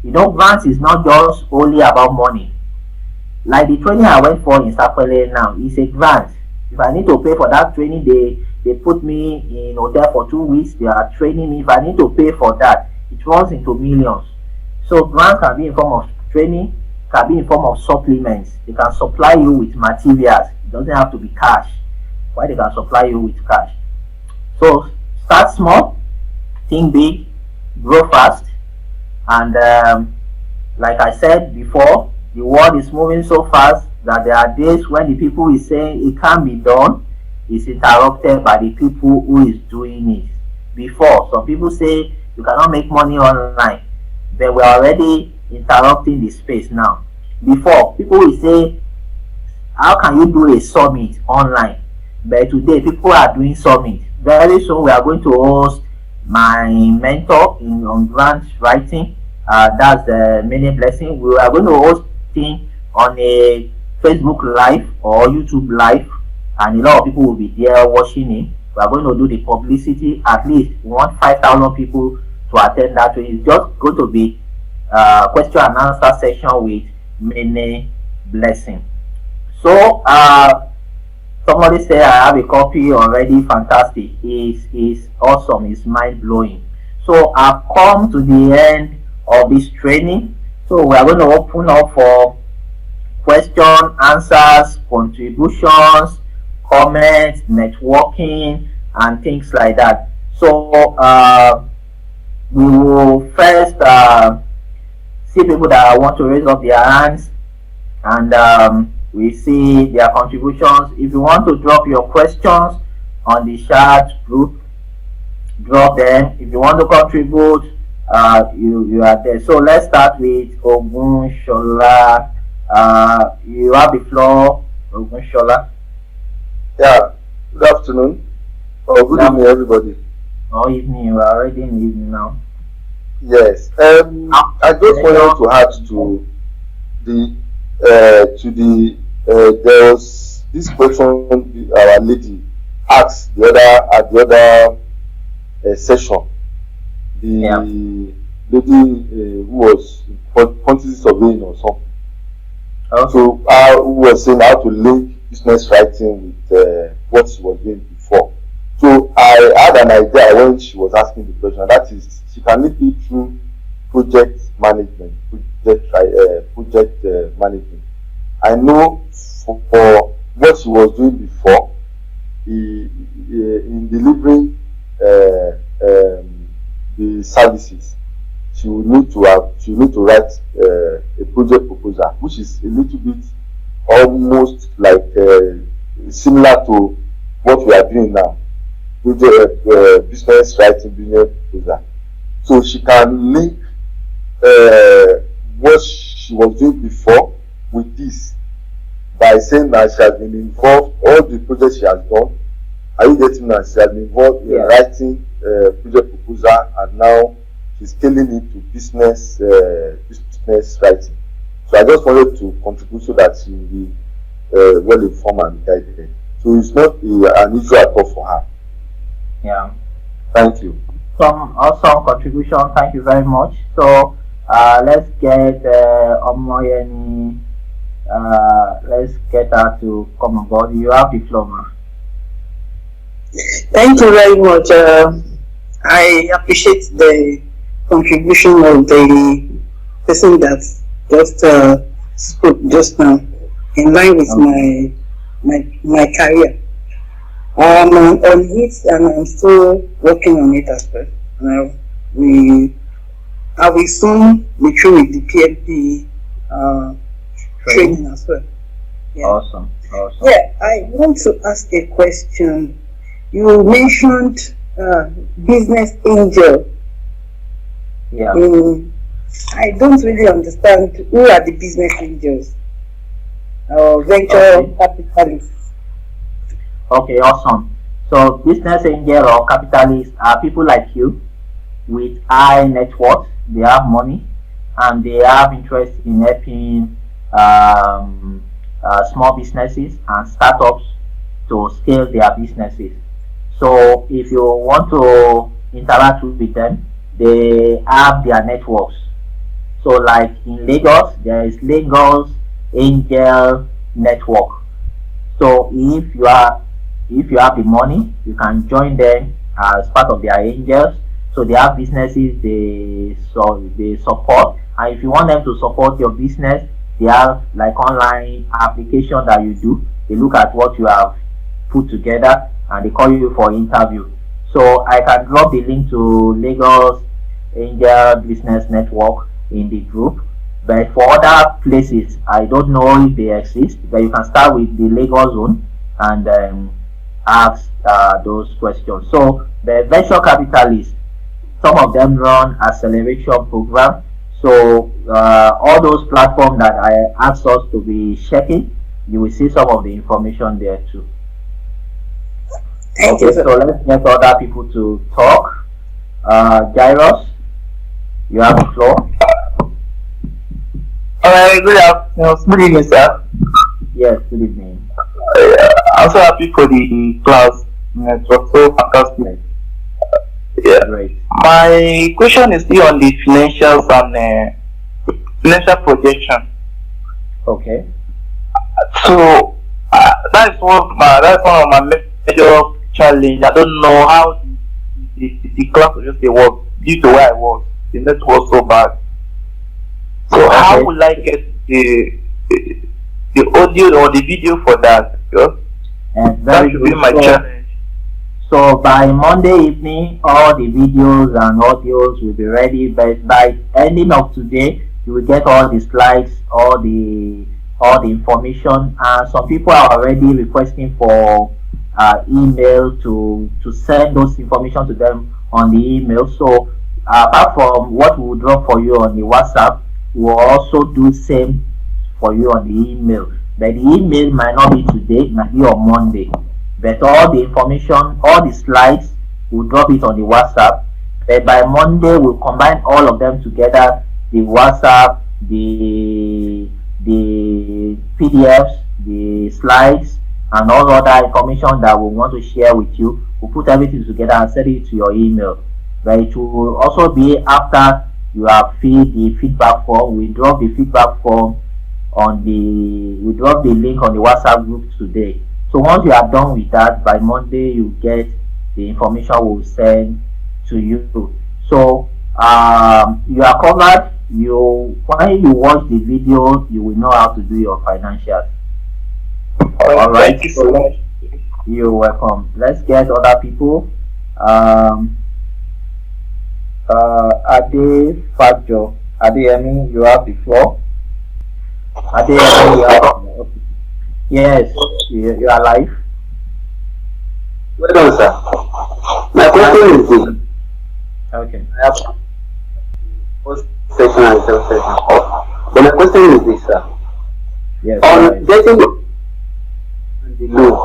You know, grants is not just only about money. Like the training I went for in Sapele now, it's a grant. If I need to pay for that training, they put me in hotel for 2 weeks. They are training me. If I need to pay for that, it runs into millions. So grants can be in form of training, can be in form of supplements. They can supply you with materials. It doesn't have to be cash. Why they can supply you with cash? So start small, think big, grow fast, and like I said before, the world is moving so fast that there are days when the people is saying it can't be done is interrupted by the people who is doing it. Before, some people say you cannot make money online, but we're already interrupting the space now. Before, people will say, how can you do a summit online? But today, people are doing summit. Very soon, we are going to host my mentor on grant writing. That's the many blessing. We are going to host him on a Facebook live or YouTube live, and a lot of people will be there watching him. We are going to do the publicity. At least we want 5,000 people to attend that. It's just going to be question and answer session with many blessing. So somebody said I have a copy already. Fantastic. It's awesome. It's mind blowing. So I've come to the end of this training. So we are going to open up for question, answers, contributions, comments, networking, and things like that. So we will first see people that want to raise up their hands, and we see their contributions. If you want to drop your questions on the chat group, drop them. If you want to contribute, you are there. So let's start with Ogunshola. You have the floor, Ogunshola. Yeah, good afternoon. Or good evening, everybody. Oh, evening. You are already in the evening now. Yes. I just wanted to add to there was this question our lady asked at the other session. The lady who was quantity surveying or something. Okay. So who was saying how to link business writing with what she was doing before. So I had an idea when she was asking the question. That is, she can link it through project management. Management. I know for what she was doing before, in delivering the services, she will need to write a project proposal, which is a little bit almost like similar to what we are doing now, business writing, business proposal. So she can link what she was doing before with this by saying that she has been involved, all the projects she has done. Are you getting that? She has been involved in writing project proposal, and now she's scaling it to business writing. So I just wanted to contribute so that she will be well informed and guided. So it's not an issue at all for her. Yeah. Thank you. Some awesome contribution. Thank you very much. So let's get Omoyeni. Let's get her to come on board. You have the floor, ma. Thank you very much. I appreciate the contribution of the person that just spoke just now, in line with my career. I'm on it, and I'm still working on it as well. I will soon be through with the PMP training as well. Yeah. Awesome. Yeah, I want to ask a question. You mentioned business angel. Yeah. I don't really understand who are the business angels or venture capitalists. Okay, awesome. So business angel or capitalists are people like you with high net worth. They have money and they have interest in helping small businesses and startups to scale their businesses. So if you want to interact with them, they have their networks. So like in Lagos, there is Lagos Angel Network. So if you have the money, you can join them as part of their angels. So they have businesses they support, and if you want them to support your business, they have like online application that you do. They look at what you have put together and they call you for interview. So I can drop the link to Lagos Angel Business Network in the group. But for other places, I don't know if they exist. But you can start with the Lagos zone and ask those questions. So the venture capitalists, some of them run acceleration program. So all those platforms that I asked us to be checking, you will see some of the information there too. Okay, so let's get other people to talk. Gyros, you have the floor. Alright, good afternoon. Good evening, sir. Yes, good evening. I'm so happy for the class. It was so fantastic. Yeah. Great. My question is still on the financials and financial projection. Okay. So that's one of my major challenge. I don't know how the class will just work due to where I was. The network was so bad. So okay. How will I get the audio or the video for that? That should be my challenge. So by Monday evening, all the videos and audios will be ready. But by ending of today, you will get all the slides, all the information. And some people are already requesting for email to send those information to them on the email. So apart from what we will drop for you on the WhatsApp, we will also do same for you on the email. But the email might not be today, it might be on Monday. But all the information, all the slides, we'll drop it on the WhatsApp. But by Monday, we'll combine all of them together, the WhatsApp, the PDFs, the slides, and all other information that we want to share with you. We'll put everything together and send it to your email. But it will also be after you have filled the feedback form. We drop the feedback form we drop the link on the WhatsApp group today. So once you are done with that, by Monday you get the information we'll send to you. So you are covered. When you watch the video, you will know how to do your financials. All right. Thank you so much. You're welcome. Let's get other people. Ade Fajo, Adeyemi, you have the floor. Adeyemi, you have the floor. Yes, you are live. Well done, sir. My question is this. Okay. I have first session and second session. But my question is this, sir. Yes. On getting the loan,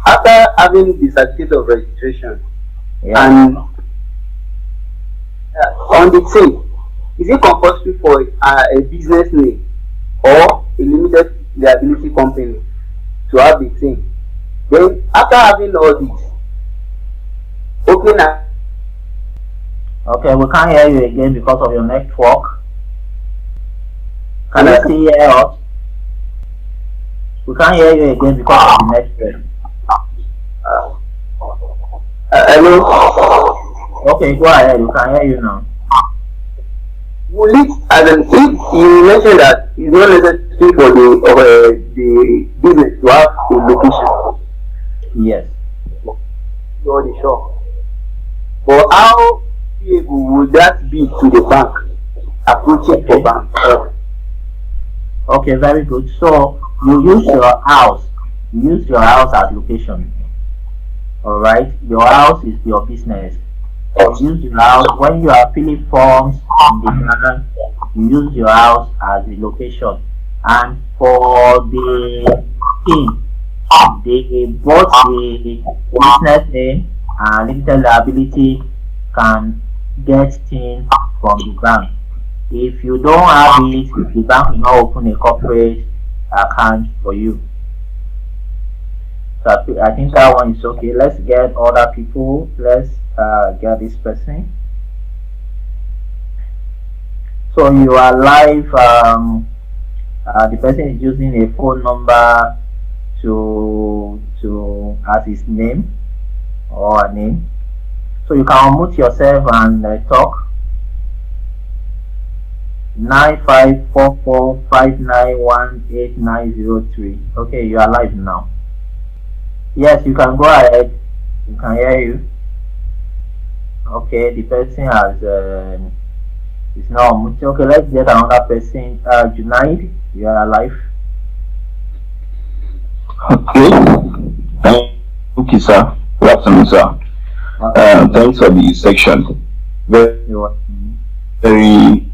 after having the certificate of registration, and on the thing, is it compulsory for a business name or a limited liability company to have the thing? Then after having all this, okay now. Okay, we can't hear you again because of your network. Can you still hear us? We can't hear you again because of the network. Hello. Okay, go ahead. You can hear you now. Will it, as in, if you mentioned that it's not necessary for the business to have a location, Yes. you're on the shop. But how able would that be to the bank? Approaching for bank. Okay, very good. So you use your house. You use your house as location. All right. Your house is your business. You use your house when you are filling forms in the bank. You use your house as the location. And for the team, they both the business name and limited liability can get things from the bank. If you don't have it, the bank will not open a corporate account for you. So I think that one is okay. Let's get other people. Let's get this person. So you are live. The person is using a phone number to as his name or a name. So you can unmute yourself and talk. 9544591893. Okay, you are live now. Yes, you can go ahead. You can hear you. Okay, the person has is now unmuted. Okay, let's get another person. Junaid, you are alive. Okay. Thank you, sir. Good afternoon, sir. Thanks for the section. Very,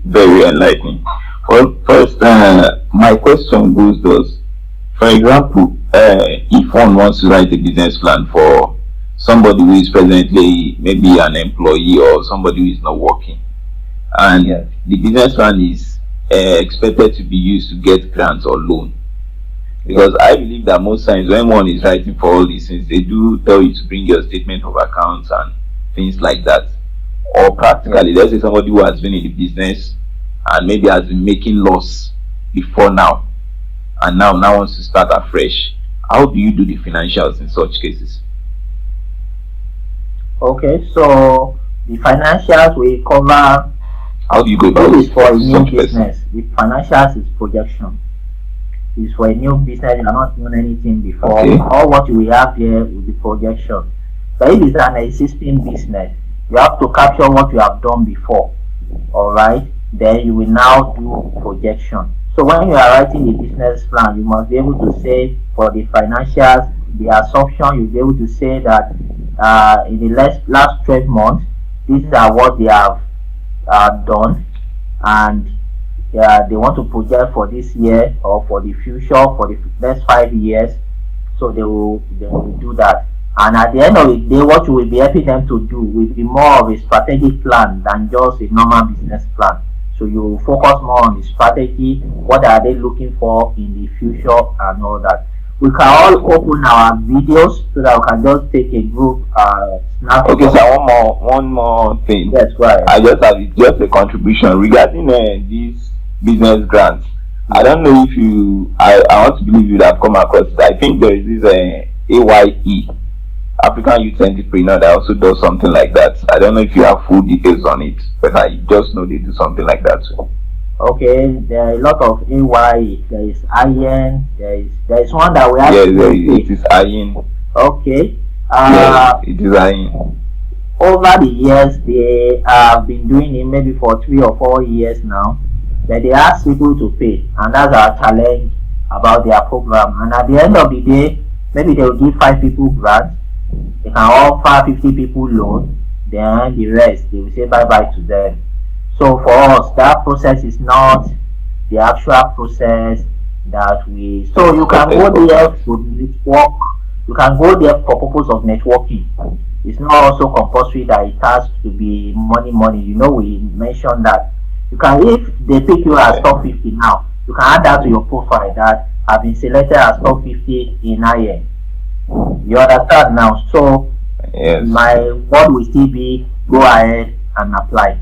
very enlightening. Well, first, my question goes thus. For example, if one wants to write a business plan for somebody who is presently maybe an employee or somebody who is not working, and the business plan is expected to be used to get grants or loan, because I believe that most times when one is writing for all these things, they do tell you to bring your statement of accounts and things like that. Or practically, let's say somebody who has been in the business and maybe has been making loss before now, and now wants to start afresh. How do you do the financials in such cases? Okay, so the financials we cover. How do you go about this for a new such business? The financials is projection. It's for a new business. You are not doing anything before. Okay. All what we have here will be projection. But if it's an existing business, you have to capture what you have done before. All right. Then you will now do projection. So when you are writing the business plan, you must be able to say for the financials, the assumption, you'll be able to say that in the last 12 months, these are what they have done, and they want to project for this year or for the future, for the next 5 years. So they will do that. And at the end of the day, what you will be helping them to do will be more of a strategic plan than just a normal business plan. So you focus more on the strategy, what are they looking for in the future and all that. We can all open our videos so that we can just take a group snap. Okay, so one more thing. Yes, right. I just have just a contribution regarding these business grants. I don't know if I want to believe you have come across it. I think there is this AYE, African Youth Entrepreneur, that also does something like that. I don't know if you have full details on it, but I just know they do something like that too. Okay, there are a lot of AYE. There is IN. There is one that we have. Yes, it is IN. Okay. Yes, it is IN. Over the years, they have been doing it maybe for 3 or 4 years now. That they ask people to pay, and that's our challenge about their program. And at the end of the day, maybe they will give 5 people grants. They can offer 50 people loan. Then the rest, they will say bye bye to them. So for us, that process is not the actual process that we. So you can go there to network. You can go there for purpose of networking. It's not also compulsory that it has to be money. You know, we mentioned that. You can, if they pick you as top 50 now, you can add that to your profile that have been selected as top 50 in IN. You understand now? So yes. My word will still be go ahead and apply.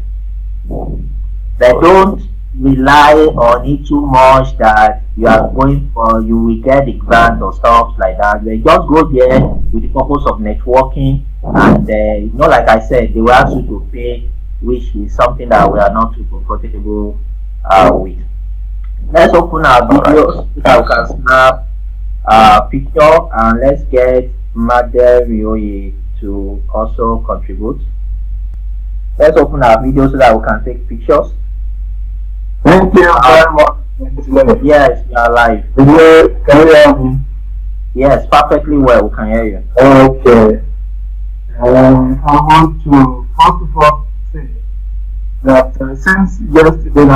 They don't rely on it too much that you are going for, you will get the grant or stuff like that. They just go there with the purpose of networking And like I said, they will ask you to pay, which is something that we are not too comfortable with. Let's open our videos so that we can snap a picture, and let's get Maderioye to also contribute. Let's open our video so that we can take pictures. Thank you very much. Yes, we are live. Can you hear me? Yes, perfectly well. We can hear you. Okay. I want to first of all say that since yesterday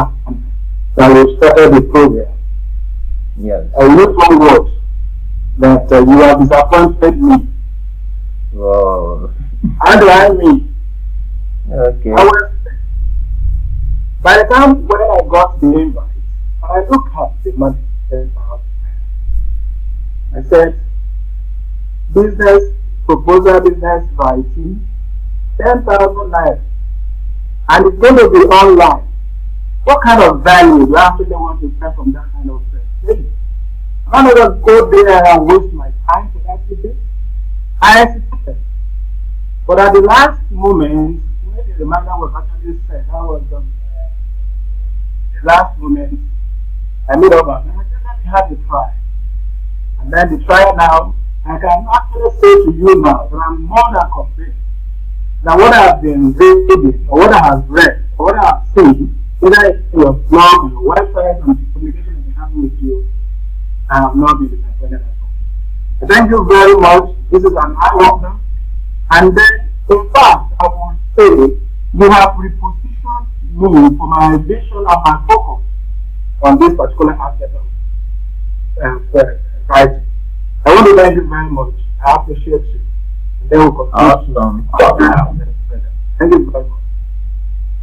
that we started the program, Yes. I use one word that you have disappointed me. Whoa. How do I mean? Okay. By the time when I got the invite, I looked at the money, 10,000. I said, business proposal, business writing, 10,000 naira, and it's going to be online. What kind of value do I actually want to get from that kind of thing? I'm not going to go there and waste my time for that today. I hesitated. But at the last moment, when the reminder was actually said, that was the last moment, I made up my mind. I said, let me have a try. And then the try now, I can actually say to you now that I'm more than convinced that what I have been reading, or what I have read, or what I have seen, either in your blog, or your website, and the communication I've been having with you, I have not been disappointed at all. Thank you very much. This is an eye-opener. And then, in fact, I will say you have repositioned me for my vision and my focus on this particular aspect of writing. I want to thank you very much. I appreciate you. And then we'll continue. Awesome. Thank you very much.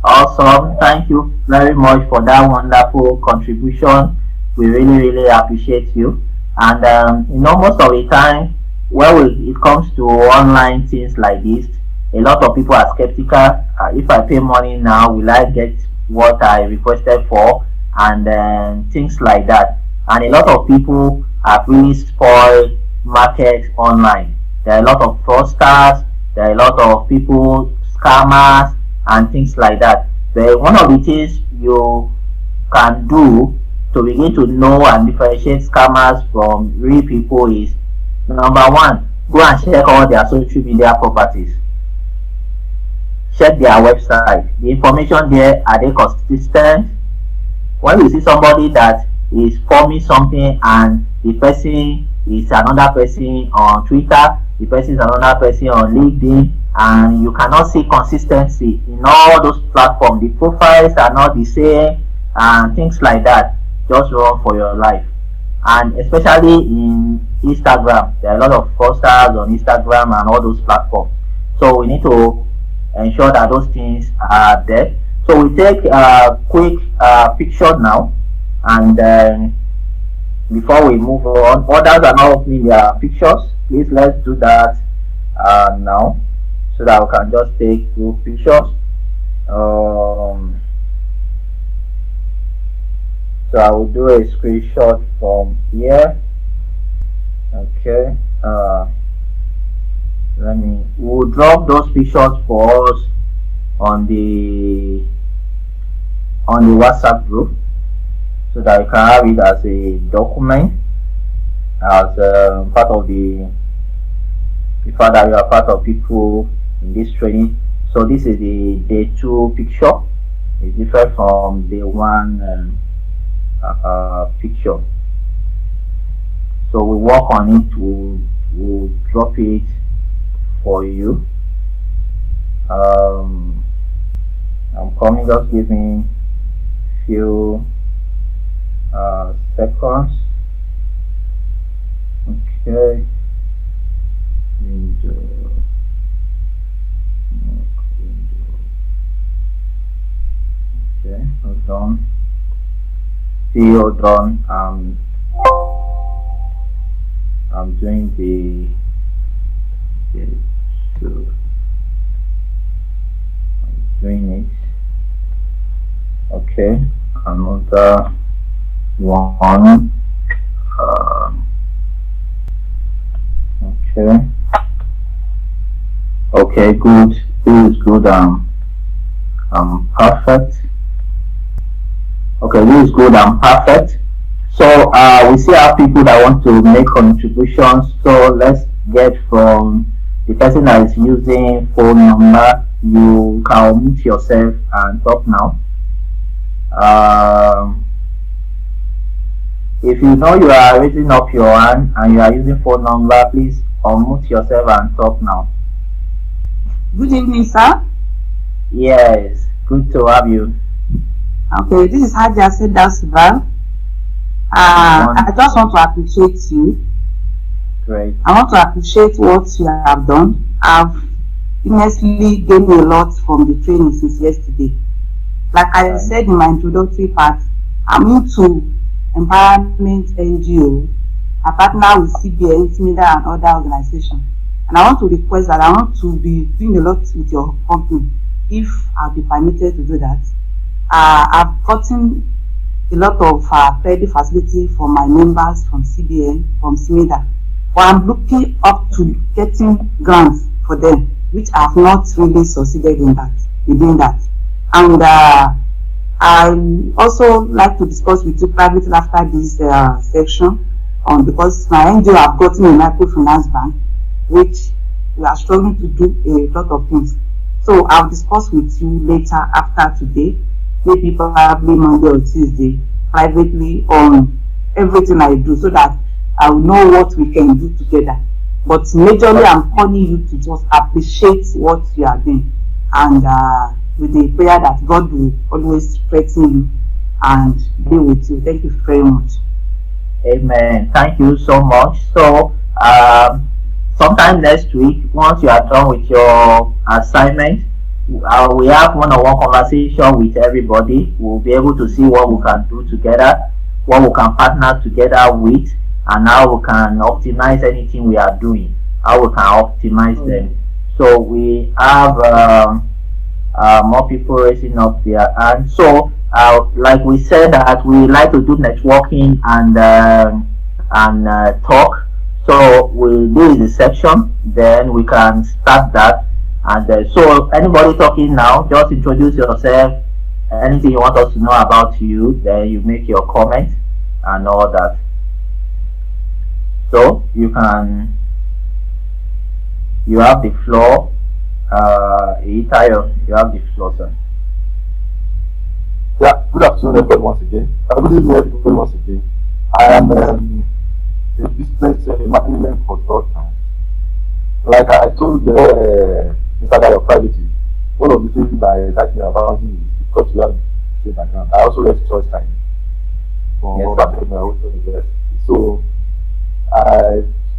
Awesome. Thank you very much for that wonderful contribution. We really appreciate you. And most of the time, when it comes to online things like this, a lot of people are skeptical. If I pay money now, will I get what I requested for? And things like that. And a lot of people have really spoiled market online. There are a lot of fraudsters, there are a lot of people, scammers, and things like that. But one of the things you can do to begin to know and differentiate scammers from real people is, number one, go and check all their social media properties. Check their website. The information there, are they consistent? When you see somebody that is forming something and the person is another person on Twitter, the person is another person on LinkedIn, and you cannot see consistency in all those platforms, the profiles are not the same and things like that, just run for your life. And especially in Instagram, there are a lot of fraudsters on Instagram and all those platforms, so we need to ensure that those things are there. So we take a quick picture now, and before we move on, others are now opening their pictures. Please, let's do that now, so that we can just take two pictures. So I will do a screenshot from here. Okay. We'll drop those pictures for us on the WhatsApp group, so that you can have it as a document, as part of the fact that you are part of people in this training. So this is the day 2 picture. It's different from day 1 picture. So we work on it. We'll drop it for you. I'm coming. Just give me few seconds. Okay. Window. Okay, hold on. Hold on. I'm doing the I'm doing it. Okay, another one. Okay. Okay, good. This is good. Perfect. Okay, this is good and perfect. So we still have people that want to make contributions. So let's get from the person that is using phone number. You can unmute yourself and talk now. If you know you are raising up your hand and you are using phone number, please unmute yourself and talk now. Good evening, sir. Yes, good to have you. Okay, this is Hadia Sedasubal. I just want to appreciate you. Great. I want to appreciate what you have done. I've immensely gained a lot from the training since yesterday. Like I said in my introductory part, I'm into empowerment NGO. I partner with CBN, SMIDA, and other organizations. And I want to request that I want to be doing a lot with your company if I'll be permitted to do that. I've gotten a lot of credit facility for my members from CBN, from SMIDA. But I'm looking up to getting grants for them, which I have not really succeeded in doing that. And I also like to discuss with you privately after this section because my NGO have gotten a microfinance bank, which we are struggling to do a lot of things. So I'll discuss with you later after today, maybe probably Monday or Tuesday, privately on everything I do, so that I will know what we can do together. But majorly, I'm calling you to just appreciate what you are doing, and with the prayer that God will always strengthen you and be with you. Thank you very much. Amen. Thank you so much. So sometime next week, once you are done with your assignment, we have one-on-one conversation with everybody. We'll be able to see what we can do together, what we can partner together with, and how we can optimize anything we are doing, how we can optimize them. So we have more people raising up their hand. So like we said, that we like to do networking and talk. So we'll do the section, then we can start that. And so anybody talking now, just introduce yourself, anything you want us to know about you, then you make your comment and all that. So you have the floor. Itayo, you have the floor, sir. Yeah, good afternoon everybody once again. Good evening everybody once again. I am a business management consultant. Like I told Mr. Dayo privately, one of the things that excites me about him is because we have the same background. I also left church time from my own university. So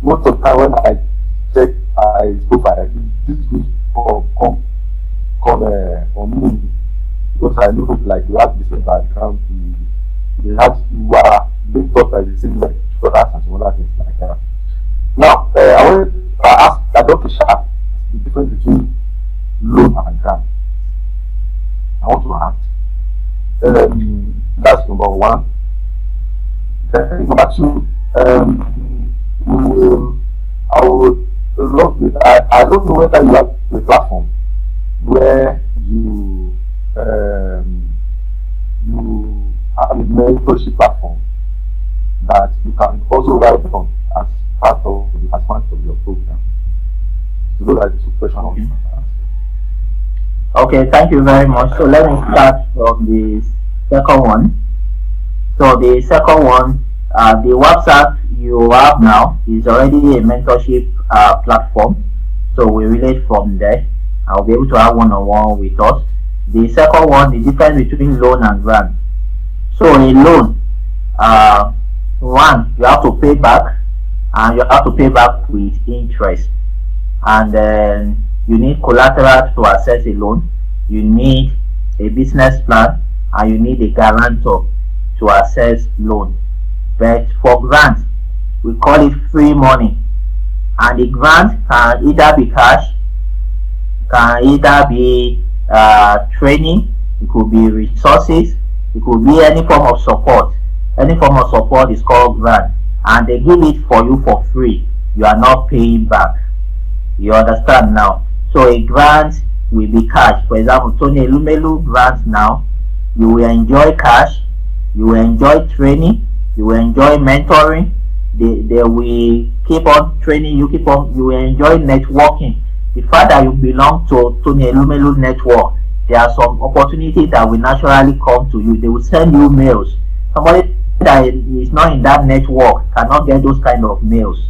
most of the time when I check my profile, this is come on me, because I look like you have the same background, you are linked up by the same products and some other things like that. Now, I want to ask Dr. Sharp the difference between loan and grant. I want to ask. That's number one. Number two, I would love it. I don't know whether you have a platform where you have a mentorship platform that you can also write on as part of your program. So those are the two questions. Okay, thank you very much. So let me start from the second one. So the second one, the WhatsApp you have now is already a mentorship platform. So we relate from there. I'll be able to have one-on-one with us. The second one, the difference between loan and grant. So a loan, one, you have to pay back, and you have to pay back with interest. And then you need collateral to access a loan. You need a business plan, and you need a guarantor to access loan. But for grant, we call it free money, and the grant can either be cash, can either be training, it could be resources, it could be any form of support. Any form of support is called grant, and they give it for you for free. You are not paying back. You understand now? So So a grant will be cash. For example, Tony Elumelu grant now, you will enjoy cash, you will enjoy training, you will enjoy mentoring. They will keep on training you, you will enjoy networking. The fact that you belong to Tony Elumelu network, there are some opportunities that will naturally come to you. They will send you mails. Somebody that is not in that network cannot get those kind of mails.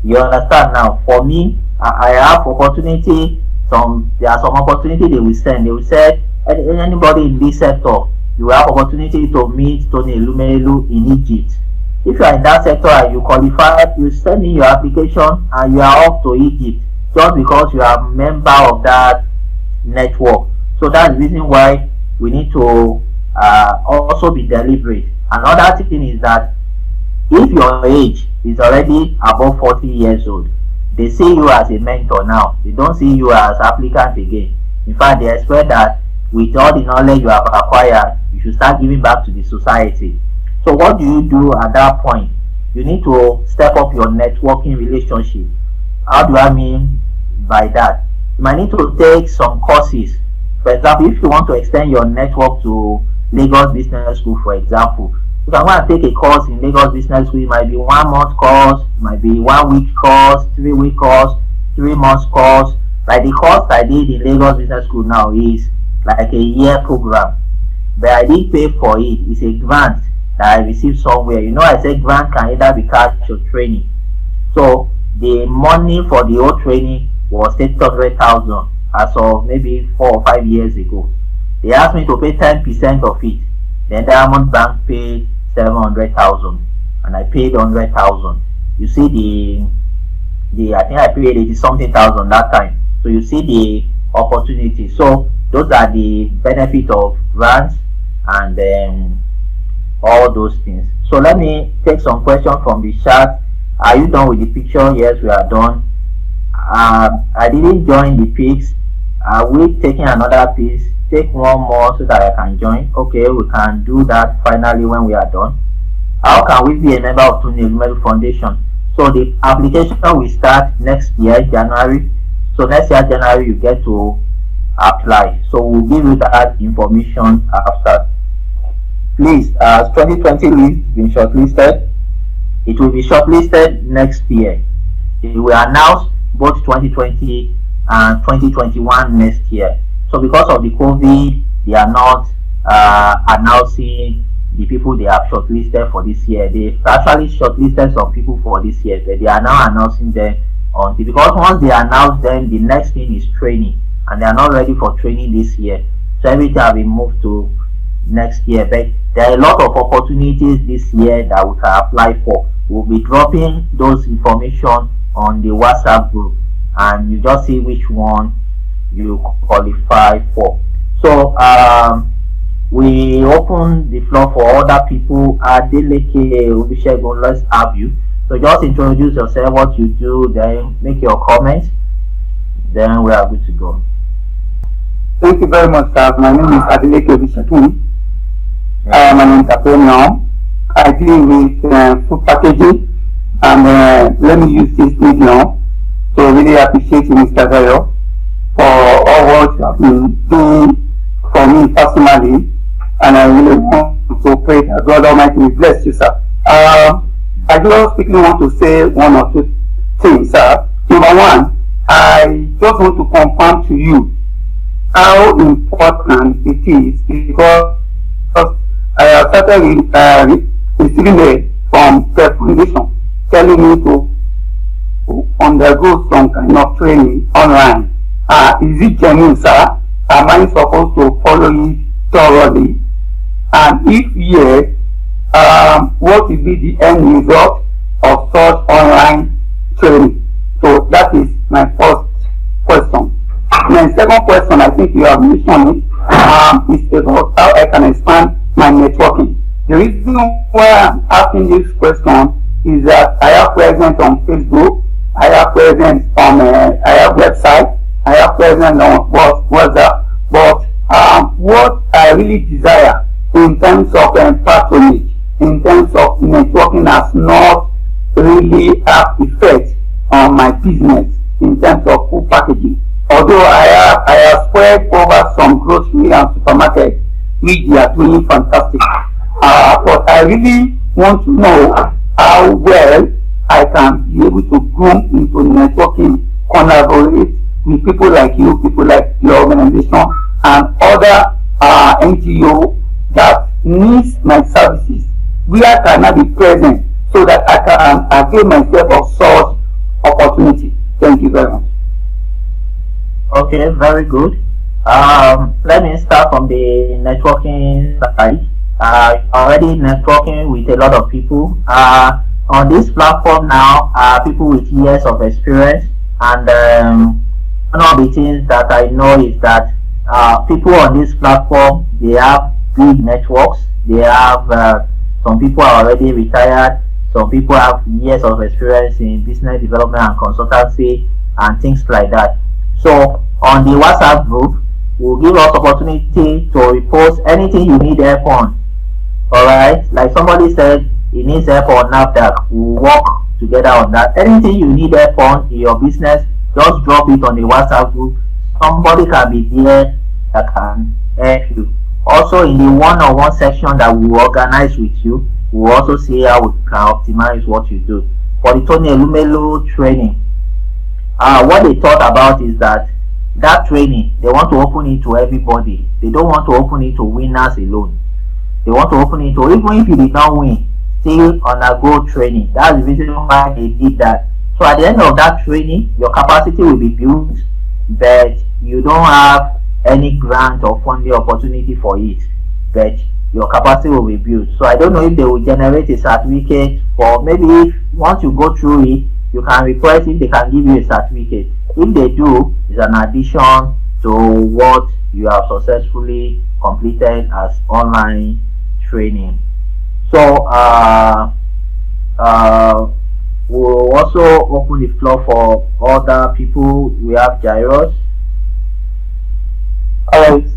You understand now? For me, I have opportunity. There are some opportunity they will send. They will say anybody in this sector, you have opportunity to meet Tony Elumelu in Egypt. If you are in that sector and you qualify, you send in your application and you are off to Egypt just because you are a member of that network. So that's the reason why we need to also be deliberate. Another thing is that if your age is already above 40 years old, they see you as a mentor now. They don't see you as applicant again. In fact, they expect that with all the knowledge you have acquired, you should start giving back to the society. So what do you do at that point? You need to step up your networking relationship. How do I mean by that? You might need to take some courses. For example, if you want to extend your network to Lagos Business School, for example, if I want to take a course in Lagos Business School, it might be 1 month course, it might be 1 week course, 3 week course, 3 months course. Like the course I did in Lagos Business School now is like a year program, but I didn't pay for it. It's a grant that I received somewhere. You know, I said grant can either be cash or training. So the money for the whole training was 800,000 as of maybe 4 or 5 years ago. They asked me to pay 10% of it. Then Diamond Bank paid 700,000 and I paid 100,000. You see I think I paid 80-something thousand that time. So you see the opportunity. So those are the benefit of grants and all those things. So let me take some questions from the chat. Are you done with the picture? Yes, we are done. I didn't join the pics. Are we taking another piece? Take one more so that I can join. Okay, we can do that finally when we are done. How can we be a member of Tony Elumelu Foundation? So the application will start next year, January. So next year, January, you get to apply. So we'll give you that information after. Please, as 2020 list been shortlisted, it will be shortlisted next year. It will announce both 2020 and 2021 next year. So because of the COVID, they are not announcing the people they have shortlisted for this year. They actually shortlisted some people for this year, but they are now announcing them because once they announce them, the next thing is training, and they are not ready for training this year. So everything will be moved to next year. But there are a lot of opportunities this year that we can apply for. We'll be dropping those information on the WhatsApp group, and you just see which one you qualify for. So we open the floor for other people. Adeleke Obishegun, let's have you. So just introduce yourself, what you do, then make your comments, then we are good to go. Thank you very much, sir. My name is Adeleke Obishegun. I am an entrepreneur. I deal with food packaging, and let me use this medium to really appreciate you, Mr. Dayo, for all what you have been doing for me personally, and I really want to pray that God Almighty will bless you, sir. I just quickly want to say one or two things, sir. Number one, I just want to confirm to you how important it is, because I have started receiving mail from the foundation telling me to undergo some kind of training online. Is it genuine, sir? Am I supposed to follow it thoroughly? And if yes, what will be the end result of such online training? So that is my first question. My second question, I think you have mentioned it, is about how I can expand my networking. The reason why I'm asking this question is that I have presence on Facebook, I have presence on I have website, I have presence on WhatsApp, but what I really desire in terms of patronage, in terms of networking, has not really have effect on my business in terms of food packaging. Although I really fantastic. But I really want to know how well I can be able to groom into networking, collaborate with people like you, people like your organization, and other NGO that needs my services. Where can I be present so that I can avail myself of such opportunity? Thank you very much. Okay, very good. Let me start from the networking side. Already networking with a lot of people. On this platform now, people with years of experience, and one of the things that I know is that people on this platform, they have big networks. They have some people are already retired. Some people have years of experience in business development and consultancy and things like that. So on the WhatsApp group, we'll give us opportunity to repost anything you need help on. Alright, like somebody said he needs help on NAFDAC, we'll work together on that. Anything you need help on in your business, just drop it on the WhatsApp group. Somebody can be there that can help you. Also in the one-on-one section that we organize with you, we'll also see how we can optimize what you do. For the Tony Elumelu training, what they thought about is that training, they want to open it to everybody. They don't want to open it to winners alone. They want to open it to, even if you did not win, still undergo training. That's the reason why they did that. So at the end of that training, your capacity will be built, but you don't have any grant or funding opportunity for it, but your capacity will be built. So I don't know if they will generate a certificate for, maybe if once you go through it, you can request if they can give you a certificate. If they do, it's an addition to what you have successfully completed as online training. So we'll also open the floor for other people. We have Jairus. Alright.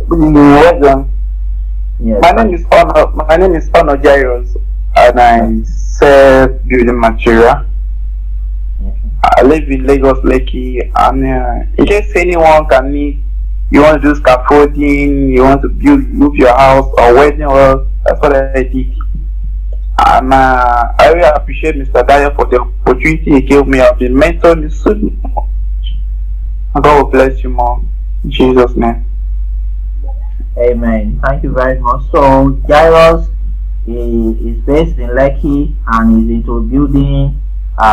Good evening, welcome. Yes. My name is Honor Jairus, and I sell building material. I live in Lagos, Lekki, and in case anyone can need, you want to do scaffolding, you want to move your house or wedding, or that's what I did. And I really appreciate Mr. Dyer for the opportunity he gave me. I've been mentoring so much. God will bless you more. In Jesus' name. Amen. Thank you very much. So Jairus is based in Lekki and is into building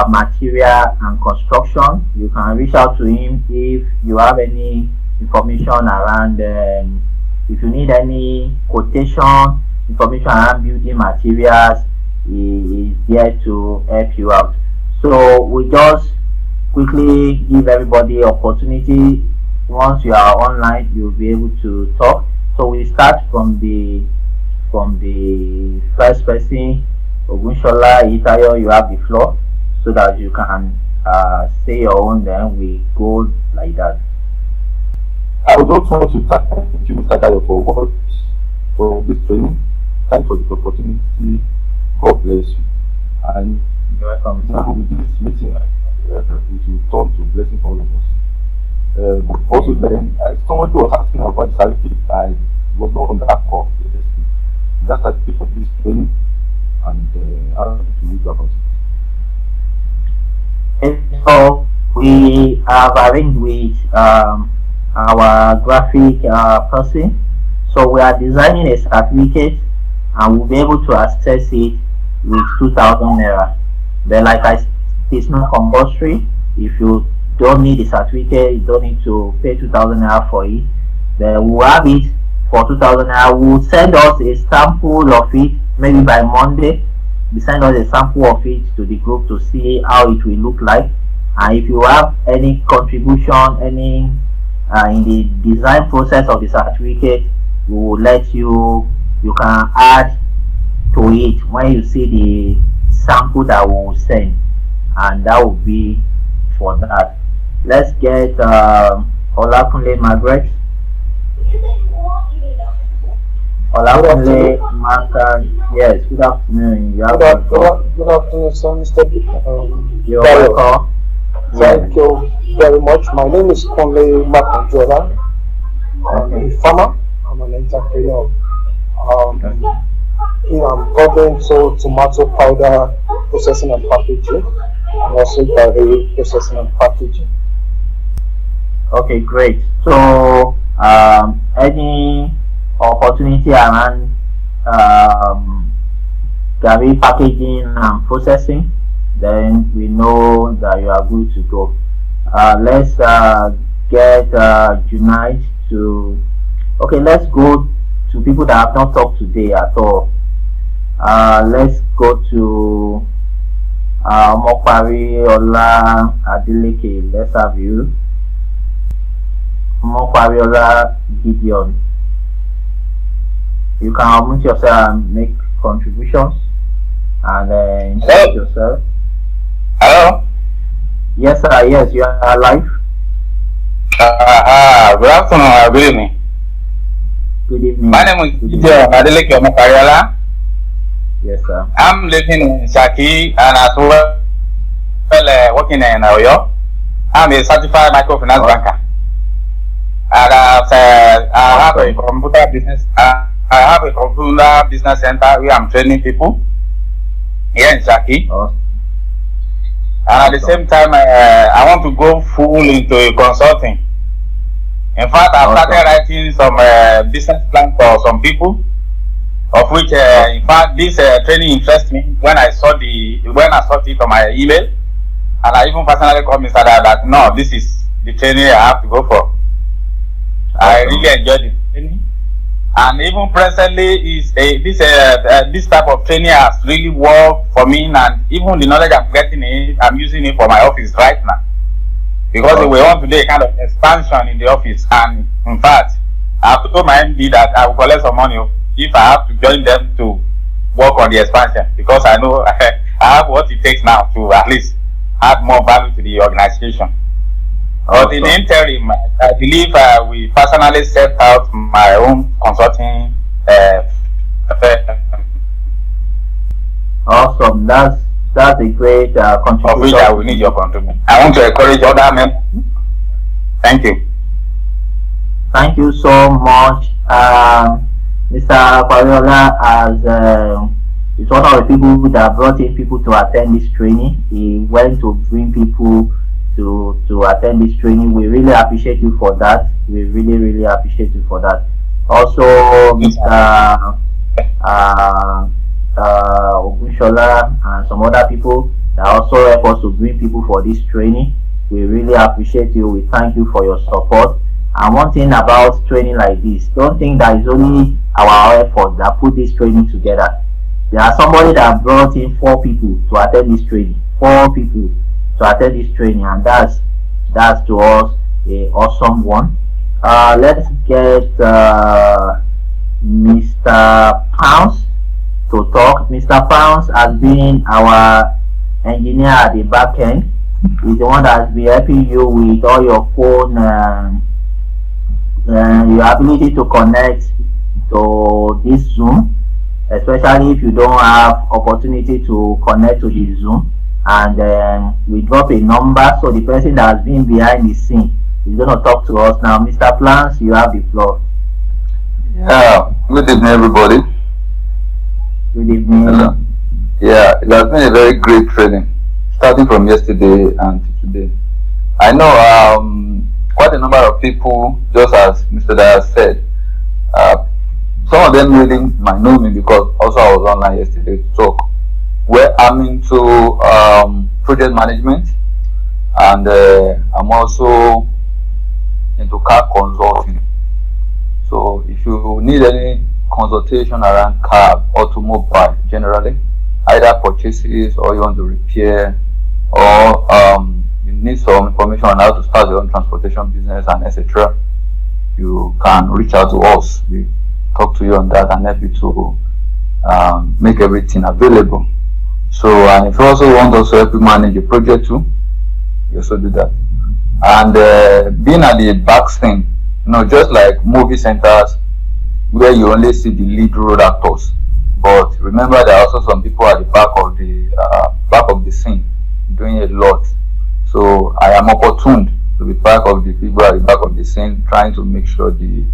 material and construction. You can reach out to him if you have any information around, if you need any quotation information around building materials, he is there to help you out. So we just quickly give everybody opportunity. Once you are online, you'll be able to talk. So we start from the first person. Ogunshola Itayo, you have the floor, so that you can say your own, then we go like that. I would also want to thank you, Mr. Dayo, for this training. Thanks for the opportunity. God bless you. And You're welcome. now with this meeting, it will turn to blessing for all of us. Also, then somebody was asking about the certificate. I was not on that call. That certificate for this training, and I don't know to read about it. So we have arranged with our graphic person. So we are designing a certificate, and we'll be able to access it with 2,000 naira. But like I said, it's not compulsory. If you don't need the certificate, you don't need to pay 2,000 naira for it. Then we'll have it for 2,000 naira. We'll send us a sample of it maybe by Monday. We send us a sample of it to the group to see how it will look like. And if you have any contribution, any in the design process of the certificate, we will let you can add to it when you see the sample that we will send, and that will be for that. Let's get Olakunle Margaret. Olakunle Margaret, yes, good afternoon. You have Good afternoon, sir, Mr. You're welcome. Thank you very much. My name is Conley Makanjola. I'm a farmer. I'm an entrepreneur. I'm covering so tomato powder processing and packaging, and also dairy processing and packaging. Okay, great. So, any opportunity around dairy packaging and processing, then we know that you are good to go. Let's get Unite to. Okay, let's go to people that have not talked today at all. Let's go to Mokwari Ola Adeleke. Let's have you. Mokwari Ola Gideon. You can unmute yourself and make contributions and introduce yourself. Hello? Yes, sir. Yes, you are live. Good afternoon, good evening. Good evening. My name is Gideon Adeleke Mokwari. Yes, sir. I'm living in Shaki and as well working in Oyo. I'm a certified microfinance banker. And I have a computer business. I have a computer business center where I'm training people here in Shaki. And at the same time, I want to go full into consulting. In fact, I started writing some business plan for some people, of which, in fact, this training interests me when I saw it on my email, and I even personally called Mr. that no, this is the training I have to go for. I really enjoyed the training, and even presently, this type of training has really worked for me, and even the knowledge I'm getting I'm using it for my office right now. Because we want to do a kind of expansion in the office, and in fact, I have told my MD that I will collect some money if I have to join them to work on the expansion, because I know I have what it takes now to at least add more value to the organization. But in the interim, I believe we personally set out my own consulting. Awesome. That's a great contribution. Of which I will need your contribution. I want to encourage other men. Thank you. Thank you so much. Mr. Pariola is one of the people that brought in people to attend this training. He went to bring people to attend this training. We really appreciate you for that. We really appreciate you for that. Also, Mr. Ogushola and some other people that also help us to bring people for this training. We really appreciate you. We thank you for your support. And one thing about training like this, don't think that it's only our effort that put this training together. There are somebody that brought in 4 people to attend this training. 4 people to attend this training, and that's to us a awesome one. Let's get Mr. Pounce to talk. Mr. Pounce has been our engineer at the back end. He's the one that has been helping you with all your phone, your ability to connect to this Zoom, especially if you don't have opportunity to connect to the Zoom. And we drop a number, so the person that has been behind the scene is going to talk to us now. Mr. Plans, you have the floor. Yeah, good evening, everybody. Good evening. Hello. Yeah, it has been a very great training, starting from yesterday and to today. I know quite a number of people, just as Mr. Dyer said, some of them really might know me because also I was online yesterday to talk. Where I'm into project management, and I'm also into car consulting. So if you need any consultation around car, automobile generally, either purchases or you want to repair, or you need some information on how to start your own transportation business and etc., you can reach out to us. We talk to you on that and help you to make everything available. So, and if you also want us to help you manage a project too, you also do that. And being at the back scene, just like movie centers where you only see the lead road actors, but remember there are also some people at the back of the scene doing a lot. So I am opportuned to be part of the people at the back of the scene, trying to make sure the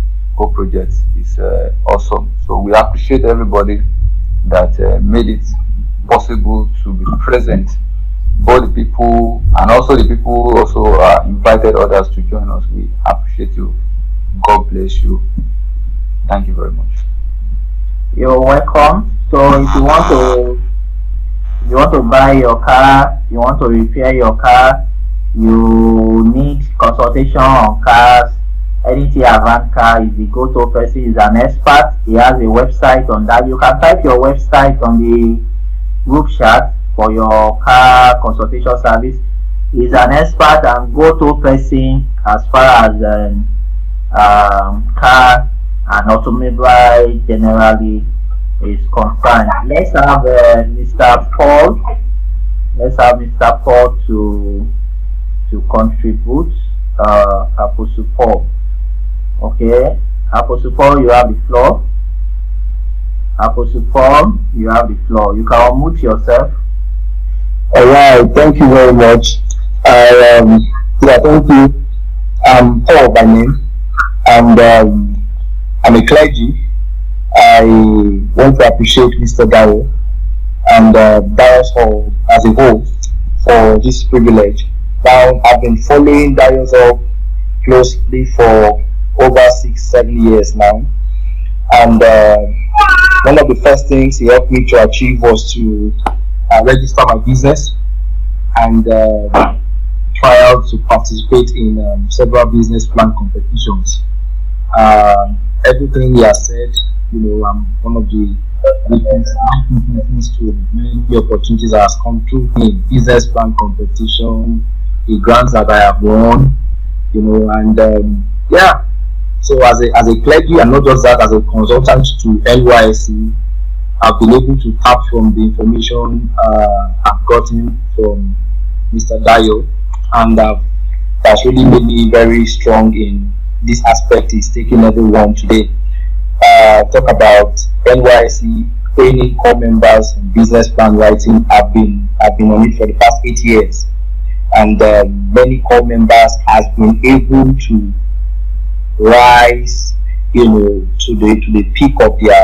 project is awesome. So we appreciate everybody that made it possible to be present. Both the people and also the people who also invited others to join us. We appreciate you. God bless you. Thank you very much. You're welcome. So if you want to buy your car, you want to repair your car, you need consultation on cars, anything around car, is the go-to person, is an expert. He has a website on that. You can type your website on the group chat for your car consultation service. He's an expert and go-to person as far as car and automobile generally is concerned. Let's have Mr. Paul. Let's have Mr. Paul to contribute. Apostle Paul. Okay, Apostle Paul, you have the floor. Apostle Paul, you have the floor. You can unmute yourself. All right, thank you very much. Thank you. I'm Paul by name, and I'm a clergy. I want to appreciate Mr. Dayo and Darius Hall as a whole for this privilege. Now, I've been following Darius Hall closely for over 6-7 years now, and one of the first things he helped me to achieve was to register my business and try out to participate in several business plan competitions. Everything he has said, I'm one of the witnesses to many opportunities that has come through in business plan competition, the grants that I have won, and yeah. So as a clergy, and not just that, as a consultant to NYSC, I've been able to tap from the information I've gotten from Mr. Dayo, and that's really made me very strong in this aspect. Is taking everyone today. Talk about NYSC training core members in business plan writing. I've been on it for the past 8 years, and many core members has been able to rise, to the peak of their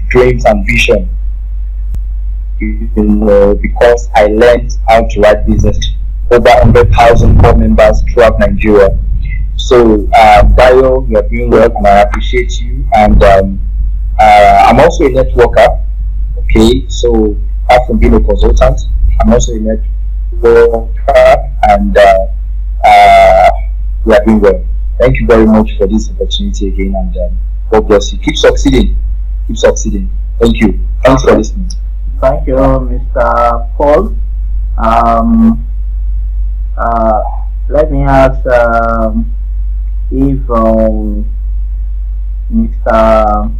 dreams and vision. Because I learned how to write business. Over 100,000 core members throughout Nigeria. So, Dayo, you are doing well, and I appreciate you. And I'm also a networker. Okay, so apart from being a consultant, I'm also a networker, and we are doing well. Thank you very much for this opportunity again, and God bless you. Keep succeeding. Keep succeeding. Thank you. Thanks for listening. Thank you, Mr. Paul. Let me ask if Mr.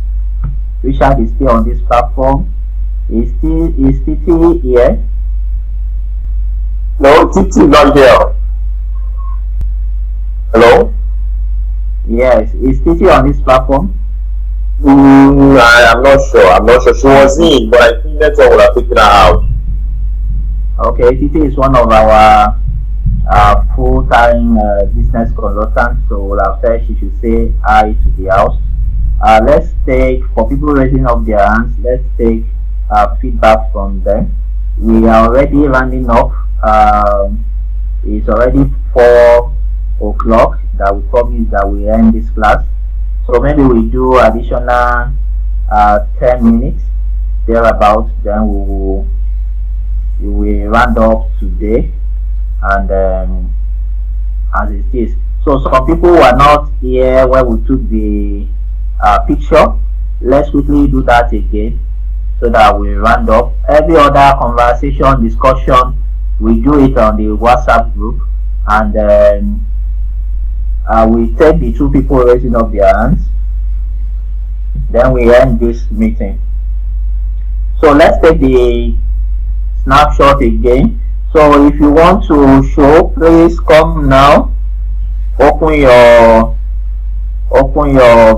Richard is still on this platform. Is Titi here? No, Titi not here. Hello? Yes, is Titi on this platform? I'm not sure. She was in, but I think network would have taken her out. Okay, Titi is one of our full-time business consultants, so we'll have said she should say hi to the house. Let's take, for people raising up their hands, let's take feedback from them. We are already rounding up. It's already 4 o'clock that we promised that we end this class. So maybe we do additional 10 minutes thereabout, then we will round up today. And as it is, so some people who are not here when we took the picture, let's quickly do that again so that we round up. Every other conversation, discussion, we do it on the WhatsApp group, and we take the 2 people raising up their hands, then we end this meeting. So let's take the snapshot again. So if you want to show, please come now. Open your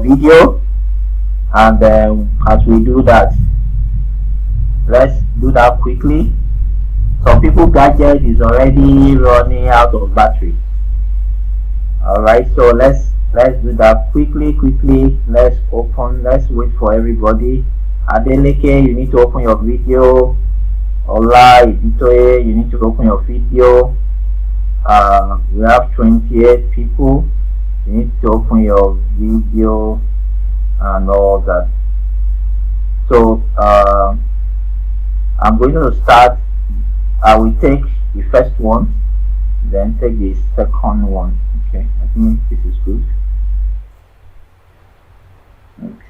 video, and as we do that, let's do that quickly. Some people gadget is already running out of battery. All right, so let's Let's do that quickly. Let's wait for everybody. Adeleke, you need to open your video. Ola Iditoye, you need to open your video. We have 28 people. You need to open your video and all that. So I'm going to start. I will take the first one, then take the second one. Okay, I think this is good.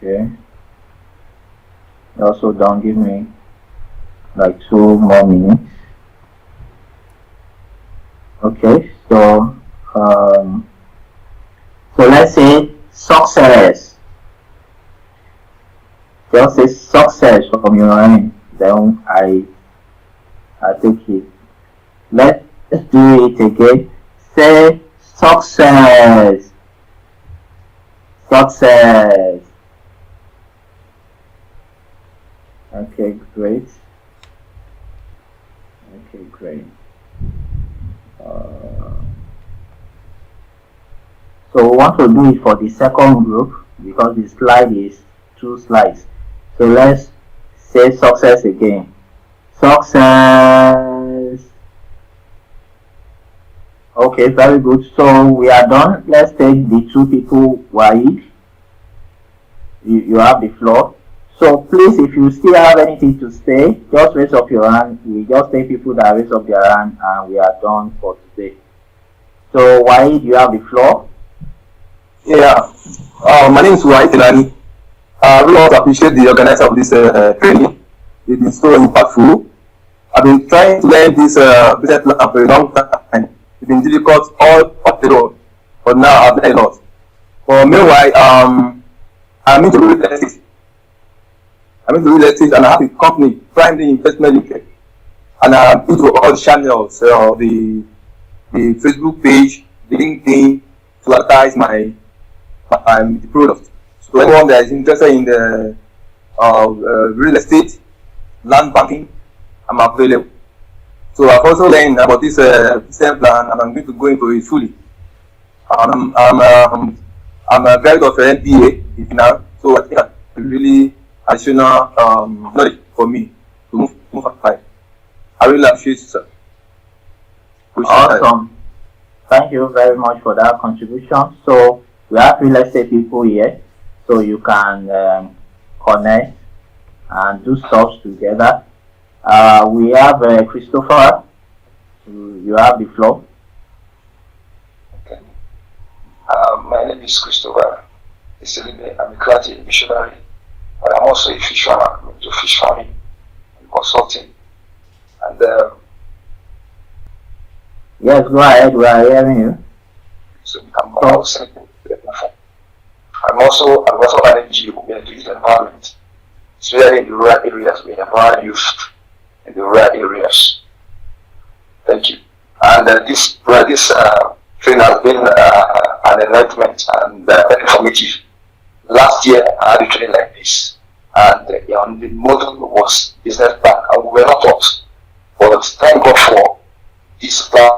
Okay. Also, don't give me like 2 more minutes. Okay, so let's say success. Just say success from your end. Then I take it. Let's do it again. Say success. Success. Okay, great. Okay, great. So we want to do it for the second group because the slide is 2 slides. So let's say success again. Success. Okay, very good. So we are done. Let's take the 2 people. Waid, you have the floor. So please, if you still have anything to say, just raise up your hand. We just take people that raise up their hand and we are done for today. So Waid, you have the floor. Yeah, my name is Waid Elani. I really want to appreciate the organizer of this training. It's been so impactful. I've been trying to learn this business plan for a long time. It's been difficult all up the road, but now I've learned a lot. But meanwhile, I'm into real estate. And I have a company, Primary Investment UK. And I'm into all the channels, the Facebook page, the LinkedIn, to advertise my product. So anyone that is interested in the real estate, land banking, I'm available. So I've also learned about this business plan, and I'm going to go into it fully. I'm a graduate of an MBA now, so I think it's really additional knowledge for me to move ahead. I really appreciate it, sir. Awesome. Thank you very much for that contribution. So we have real estate people here, so you can connect and do stuff together. We have Christopher. You have the floor. Okay. My name is Christopher. I'm a creative missionary, but I'm also a fisherman. I'm into fish farming and consulting. And yes, go ahead. We are hearing you. So I'm also an NGO in the youth environment, especially in the rural areas. We empower youth in the rural areas. Thank you. And this training has been an enlightenment and very informative. Last year I had a training like this, and the model was business plan, and we were not taught. But thank God for this plan.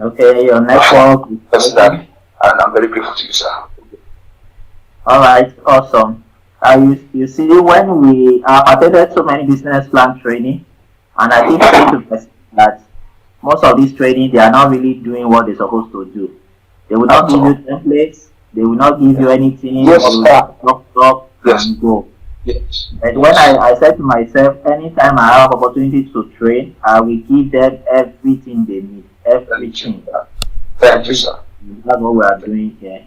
Okay, your network. Personally, and I'm very grateful to you, sir. All right, awesome. You see, when we attended so many business plan training, and I think that most of these training, they are not really doing what they're supposed to do. They will not give you templates. They will not give you anything. Yes, they will stop and go. Yes. But when I said to myself, anytime I have opportunity to train, I will give them everything they need. Everything. Thank you, sir. That's what we are doing here.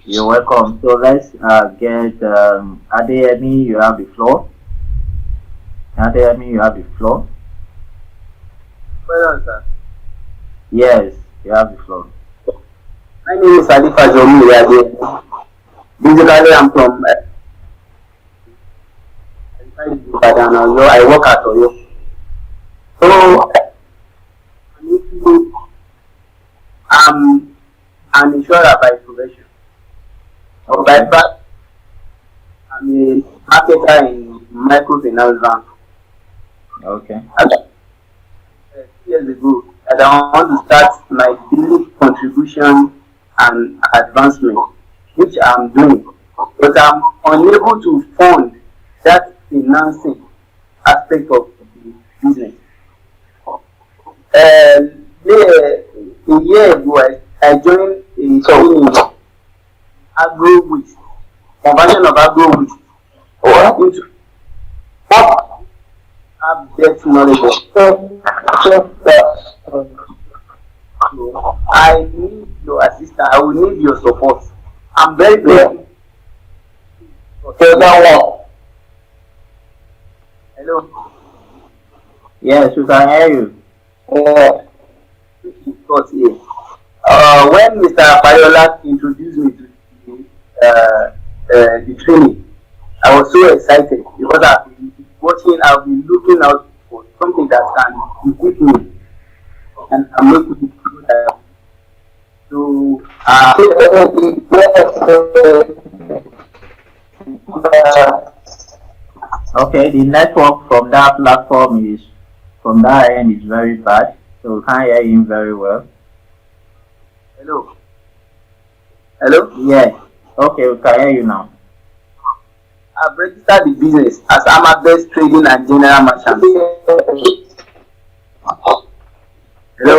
You're welcome. So let's get Adeyemi, you have the floor. Adeyemi, you have the floor. Well done, sir. Yes, you have the floor. My name is Alifa Jomi. Basically, I'm from I work at Oyo. So, I'm an insurer by profession. But by fact, I'm a marketer in microfinance bank. Okay. 2 years ago, and I want to start my daily contribution and advancement, which I'm doing, but I'm unable to fund that financing aspect of the business. A year ago, I joined a training agro waste, conversion of agro waste. Into depth knowledge. I need your assistance. I will need your support. I'm very grateful. Hello. Yes, we can hear you. When Mr. Fayola introduced me to the training, I was so excited because I've been watching, I've been looking out for something that can equip me, and I'm not looking for that. So, okay, the network from that platform is, from that end, is very bad, so we can't hear him very well. Hello. Hello? Yes. Okay, we can hear you now. I've registered the business as Amadeus Trading and General Merchant. Hello?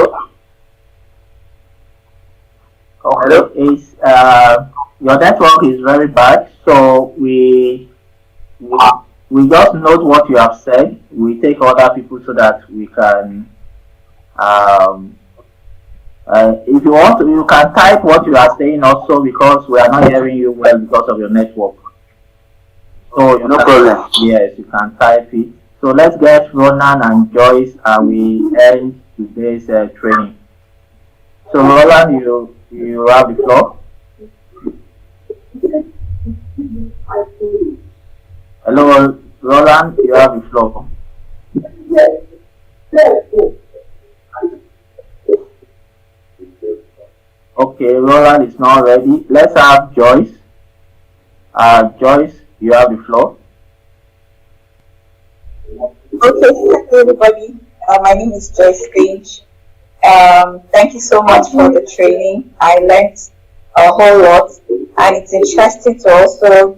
Hello? Is your network is very bad, so we just note what you have said. We take other people so that we can if you want to, you can type what you are saying also, because we are not hearing you well because of your network. So no problem. Yes, you can type it. So let's get Ronan and Joyce, and we end today's training. So Roland, you have the floor. Hello, Roland, you have the floor. Okay, Roland is not ready. Let's have Joyce. Joyce, you have the floor. Okay, hello everybody. My name is Joyce Finch. Thank you so much for the training. I learned a whole lot, and it's interesting to also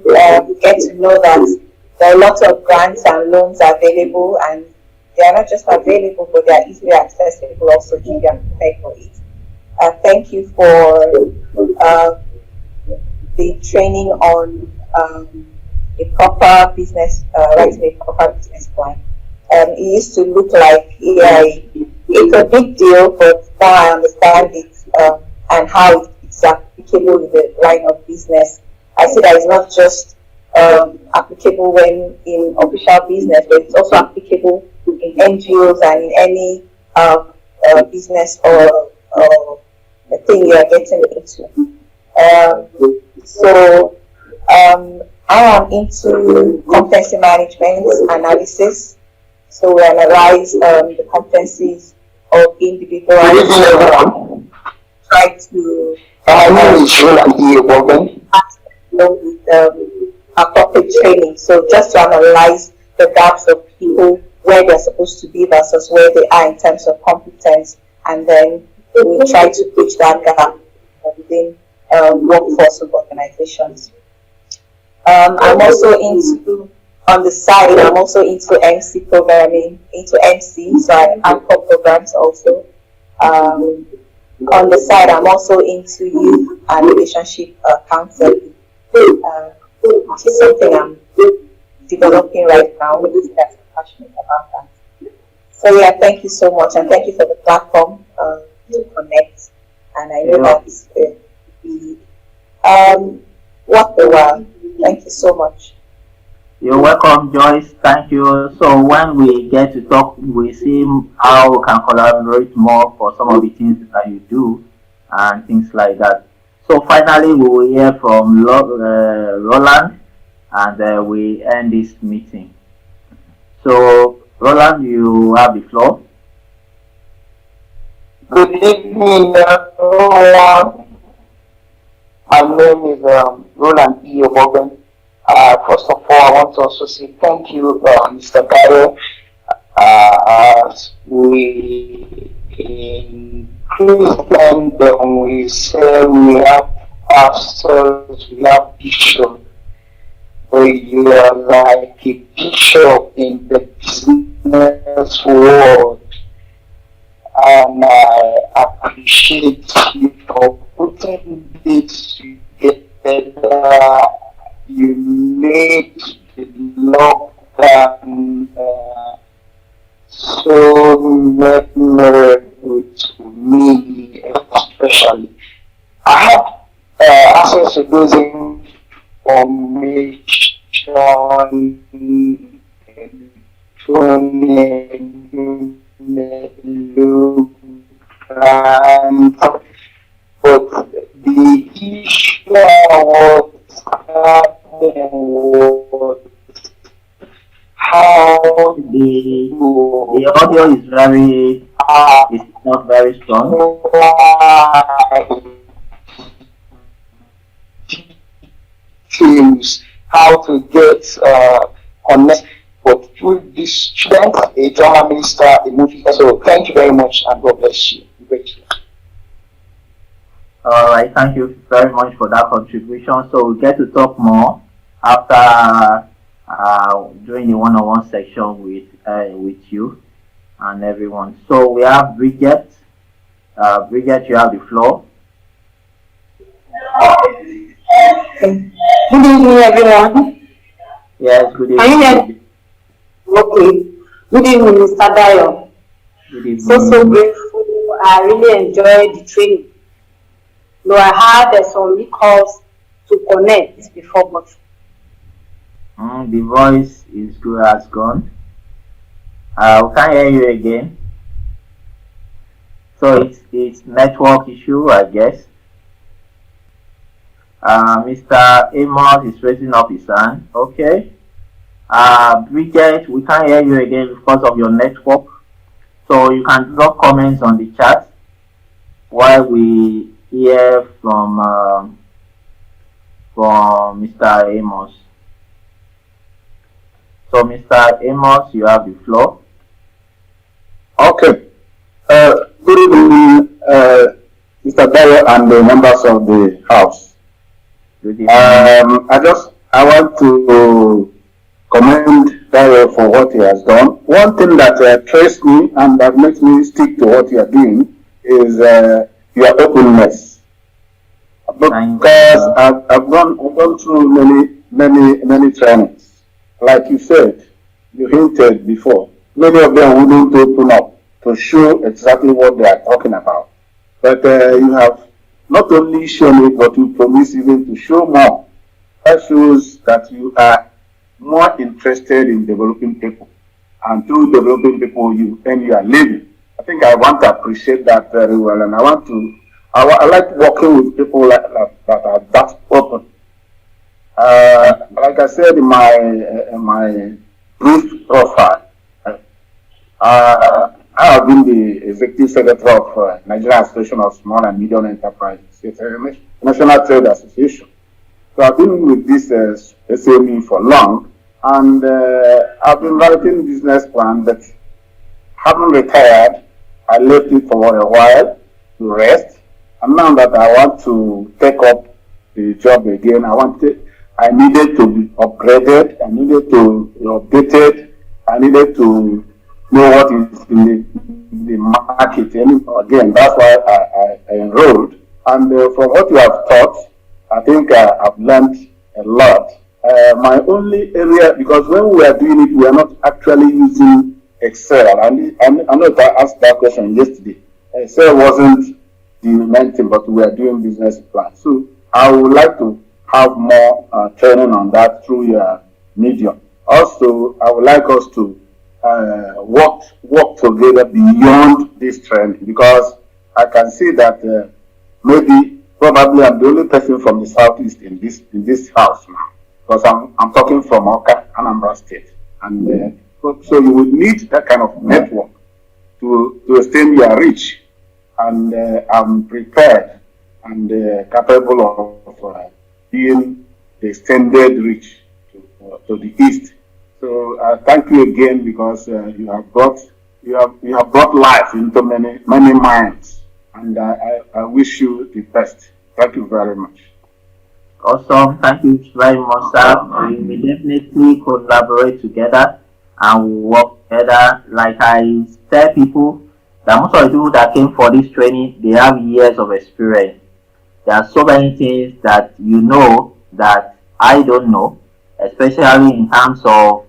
get to know that there are a lot of grants and loans available, and they are not just available, but they are easily accessible also if you are prepared for it. Thank you for the training on a proper business, writing a proper business plan. It used to look like it's a big deal, but now I understand it and how it's applicable in the line of business. I see that it's not just applicable when in official business, but it's also applicable in NGOs and in any business or the thing you are getting into. I am into competency management analysis. So we analyze the competencies of individuals. Try to with appropriate training. So just to analyze the gaps of people, where they're supposed to be versus where they are in terms of competence, and then we try to bridge that gap within workforce of organizations. I'm also into, on the side, I'm also into MC programming, into MC, so I anchor programs also. On the side, I'm also into youth and relationship counseling, which is something I'm developing right now, which is I'm passionate about that. So yeah, thank you so much, and thank you for the platform to connect. And I know that what the world. Thank you so much. You're welcome, Joyce. Thank you. So when we get to talk, we see how we can collaborate more for some of the things that you do and things like that. So finally, we will hear from Roland, and we end this meeting. So Roland, you have the floor. Good evening, everyone. My name is Roland E. Oboben. First of all, I want to also say thank you, Mr. Barrow. We in Christendom we say we have pastors, we have bishops, but you are like a bishop in the business world, and I appreciate you for putting this together. You made the lockdown so memorable to me, especially. I have access to those information but the issue was how The audio is very, it's not very strong. teams how to get connect but with this student, a drama minister, a movie. So thank you very much and God bless you. Great. All right, thank you very much for that contribution. So we'll get to talk more after during the one-on-one section with you and everyone. So we have Bridget. Bridget, you have the floor. Good evening, everyone. Yes, good evening. Can you hear me? Okay. Good evening, Mr. Dayo. Good evening. So grateful. I really enjoyed the training. Though I had some recalls to connect before, but the voice is good as gone. We can't hear you again. So it's network issue, I guess. Mr. Amos is raising up his hand. Okay. Bridget, we can't hear you again because of your network. So you can drop comments on the chat while we hear from Mr. Amos. So Mr. Amos, you have the floor. Okay. Good evening, Mr. Dayo and the members of the House. Good evening. I want to commend Dayo for what he has done. One thing that attracts me and that makes me stick to what you are doing is your openness. Because I've gone through many trainings. Like you said, you hinted before, many of them wouldn't open up to show exactly what they are talking about. But you have not only shown it, but you promise even to show more. That shows that you are more interested in developing people. And through developing people, you earn your living. I think I want to appreciate that very well. And I like working with people that are that open. Like I said in my brief profile, I have been the executive secretary of Nigeria Association of Small and Medium Enterprises. It's a national trade association. So I've been with this SME for long, and I've been writing business plan, but haven't retired. I left it for a while to rest, and now that I want to take up the job again, I needed to be upgraded, I needed to be updated, I needed to know what is in the market. And again, that's why I enrolled. And from what you have taught, I think I've learned a lot. My only area, because when we are doing it, we are not actually using Excel. I know if I asked that question yesterday. Excel wasn't the main thing, but we are doing business plans. So I would like to have more training on that through your medium. Also, I would like us to work together beyond this training, because I can see that probably I'm the only person from the southeast in this house now, because I'm talking from Oka, Anambra State, and so you would need that kind of network to extend your reach, and I'm prepared and capable of being the extended reach to the east. So thank you again, because you have brought you have brought life into many minds, and I wish you the best. Thank you very much. Awesome. Thank you very much, sir. We will definitely collaborate together and work together. Like I tell people, that most of the people that came for this training, they have years of experience. There are so many things that you know that I don't know, especially in terms of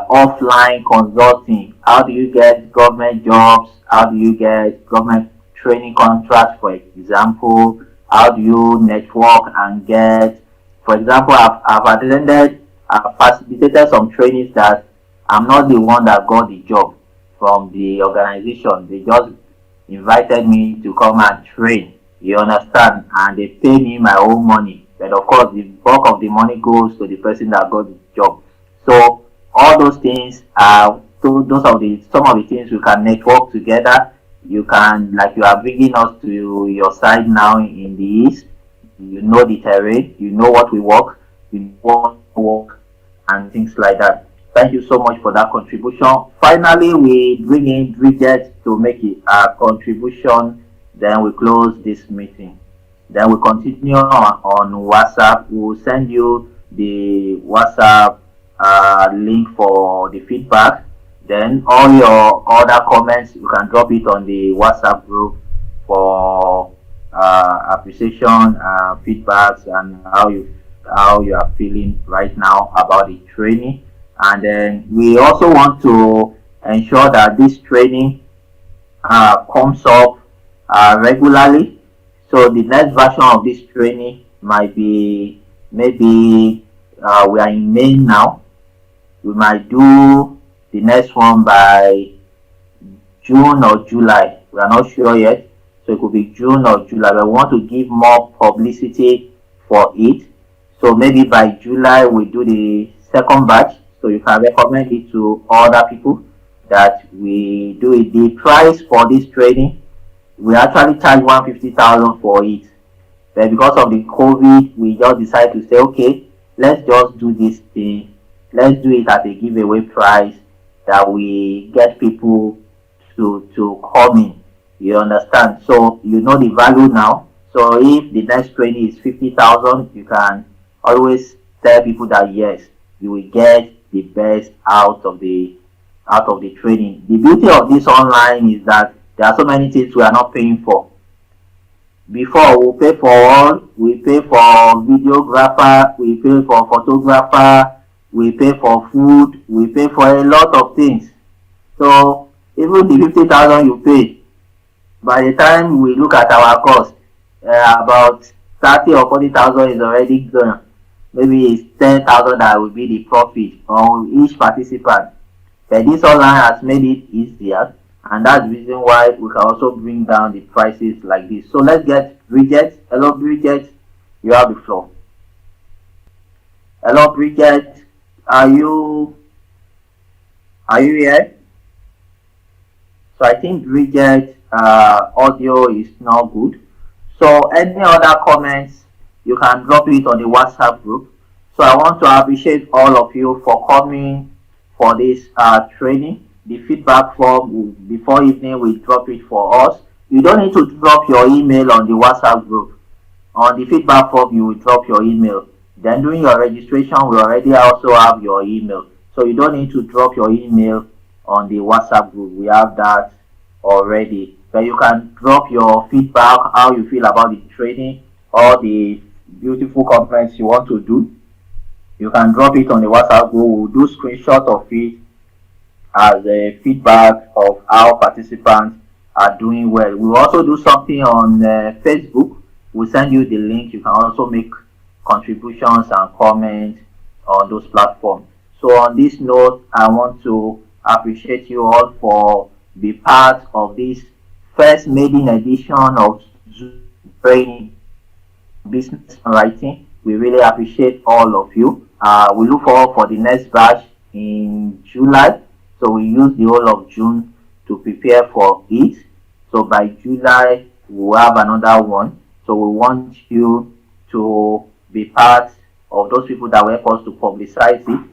offline consulting. How do you get government jobs? How do you get government training contracts, for example? How do you network and get, for example, I've facilitated some trainings that I'm not the one that got the job from the organization. They just invited me to come and train, you understand, and they pay me my own money. But of course, the bulk of the money goes to the person that got the job. So all those things are some of the things we can network together. You can, like you are bringing us to your side now in the east. You know the terrain, you know what we work, you know what we work, and things like that. Thank you so much for that contribution. Finally, we bring in Bridget to make a contribution. Then we close this meeting. Then we continue on WhatsApp. We'll send you the WhatsApp link for the feedback. Then all your other comments, you can drop it on the WhatsApp group for appreciation, feedbacks, and how you are feeling right now about the training. And then we also want to ensure that this training comes up regularly. So the next version of this training might be maybe we are in May now. We might do the next one by June or July. We are not sure yet. So it could be June or July. But we want to give more publicity for it. So maybe by July we do the second batch. So you can recommend it to other people that we do it. The price for this training, we actually charge 150,000 for it. But because of the COVID, we just decided to say, okay, let's just do this thing. Let's do it at a giveaway price that we get people to come in. You understand? So you know the value now. So if the next training is 50,000, you can always tell people that yes, you will get the best out of the training. The beauty of this online is that there are so many things we are not paying for. Before, we pay for all, we pay for videographer, we pay for photographer, we pay for food, we pay for a lot of things. So even the 50,000 you pay, by the time we look at our cost, about 30 or 40,000 is already gone. Maybe it's 10,000 that will be the profit on each participant. But this online has made it easier, and that's the reason why we can also bring down the prices like this. So let's get Bridget. Hello, Bridget. You have the floor. Hello, Bridget. Are you here? So I think Bridget audio is not good. So any other comments, you can drop it on the WhatsApp group. So I want to appreciate all of you for coming for this training. The feedback form, before evening, we drop it for us. You don't need to drop your email on the WhatsApp group. On the feedback form, you will drop your email. Then during your registration, we already also have your email. So you don't need to drop your email on the WhatsApp group. We have that already. But you can drop your feedback, how you feel about the training, or the beautiful comments you want to do. You can drop it on the WhatsApp group. We'll do screenshot of it as a feedback of how participants are doing well. We'll also do something on Facebook. We'll send you the link. You can also make contributions and comments on those platforms. So on this note, I want to appreciate you all for being part of this first maiden edition of Zoom training business writing. We really appreciate all of you. We look forward for the next batch in July. So we use the whole of June to prepare for it. So by July, we'll have another one. So we want you to be part of those people that will help us to publicize it.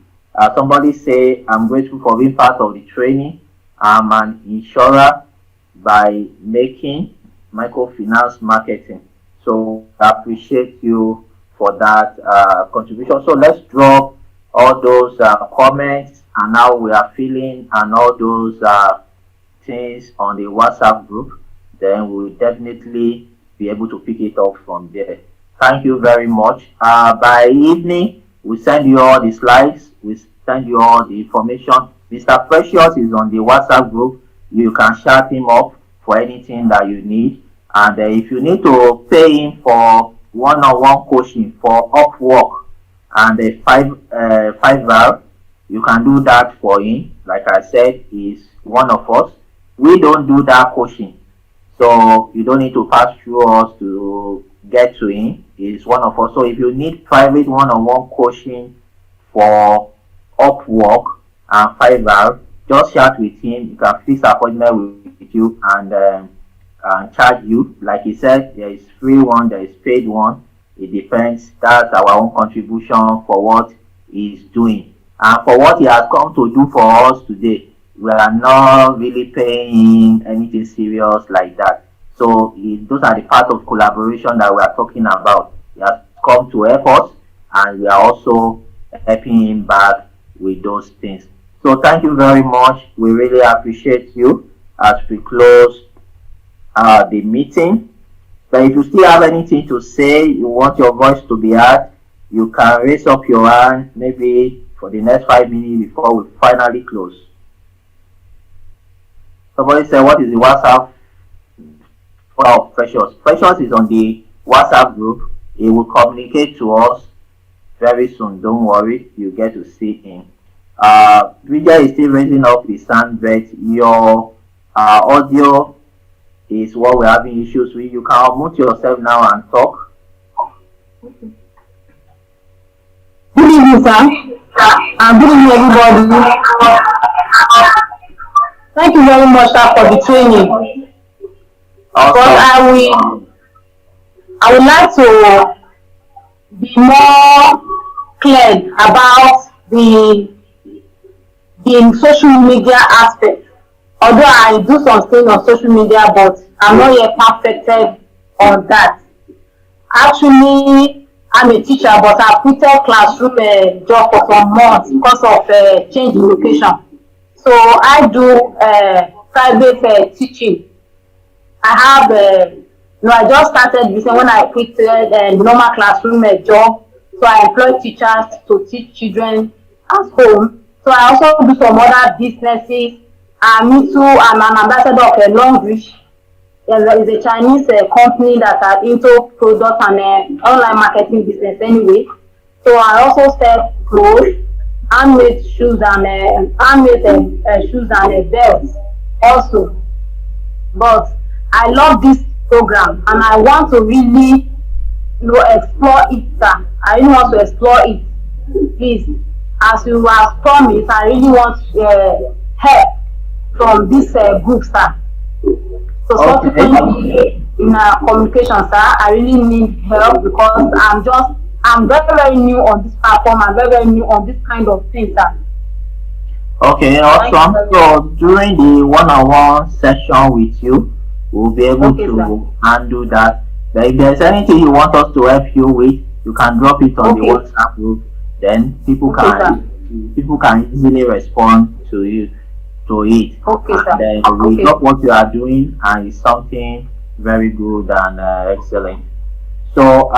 Somebody say, I'm grateful for being part of the training. I'm an insurer by making microfinance marketing. So I appreciate you for that contribution. So let's drop all those comments and how we are feeling and all those things on the WhatsApp group. Then we'll definitely be able to pick it up from there. Thank you very much. By evening, we send you all the slides. We send you all the information. Mr. Precious is on the WhatsApp group. You can shout him up for anything that you need. And if you need to pay him for one-on-one coaching for Upwork and a 5 you can do that for him. Like I said, he's one of us. We don't do that coaching. So you don't need to pass through us to get to him. He's one of us. So if you need private one-on-one coaching for Upwork and 5 just chat with him. You can fix appointment with you and charge you. Like he said, there is free one, there is paid one. It depends. That's our own contribution for what he's doing. And for what he has come to do for us today, we are not really paying anything serious like that. So those are the part of collaboration that we are talking about. He has come to help us and we are also helping him back with those things. So thank you very much. We really appreciate you as we close the meeting. But if you still have anything to say, you want your voice to be heard, you can raise up your hand maybe for the next 5 minutes before we finally close. Somebody said, what is the WhatsApp for Precious? Precious is on the WhatsApp group. He will communicate to us very soon. Don't worry, you get to see him. Vijay is still raising up his hand, but your audio is what we're having issues with. You can unmute yourself now and talk. Good evening, sir. Good evening, everybody. Thank you very much, sir, for the training. Awesome. But I would like to be more clear about the social media aspect. Although I do something on social media, but I'm not yet perfected on that. Actually, I'm a teacher, but I quitted classroom job for some months because of change in location. So I do private teaching. I have, I just started this when I quit the normal classroom job. So I employ teachers to teach children at home. So I also do some other businesses. Me too, I'm an ambassador of Longreach. There is a Chinese company that are into product and online marketing business anyway. So I also sell clothes, handmade shoes and shoes and belts also. But I love this program and I want to really explore it, sir. I really want to explore it. Please, as you have promised, I really want help from this group, sir. So subsequently in communication, sir, I really need help because I'm very, very new on this platform. I'm very, very new on this kind of thing, sir. Okay, awesome. So during the one-on-one session with you, we'll be able to handle that. But if there's anything you want us to help you with, you can drop it on the WhatsApp group. Then people can easily respond to you to it. And then we drop what you are doing, and it's something very good and excellent. So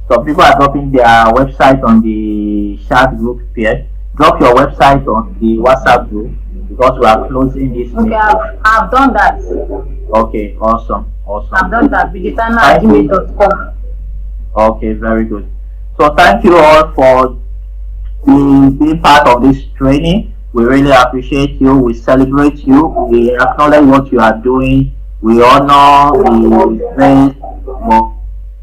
some people are dropping their website on the chat group here. Drop your website on the WhatsApp group because we are closing this meeting. I've done that. Okay, awesome. I've done that. Vegetana@gmail.com. Okay, very good. So thank you all for being part of this training. We really appreciate you. We celebrate you. We acknowledge what you are doing. We honor the strength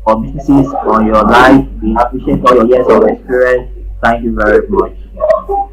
of businesses on your life. We appreciate all your years of experience. Thank you very much.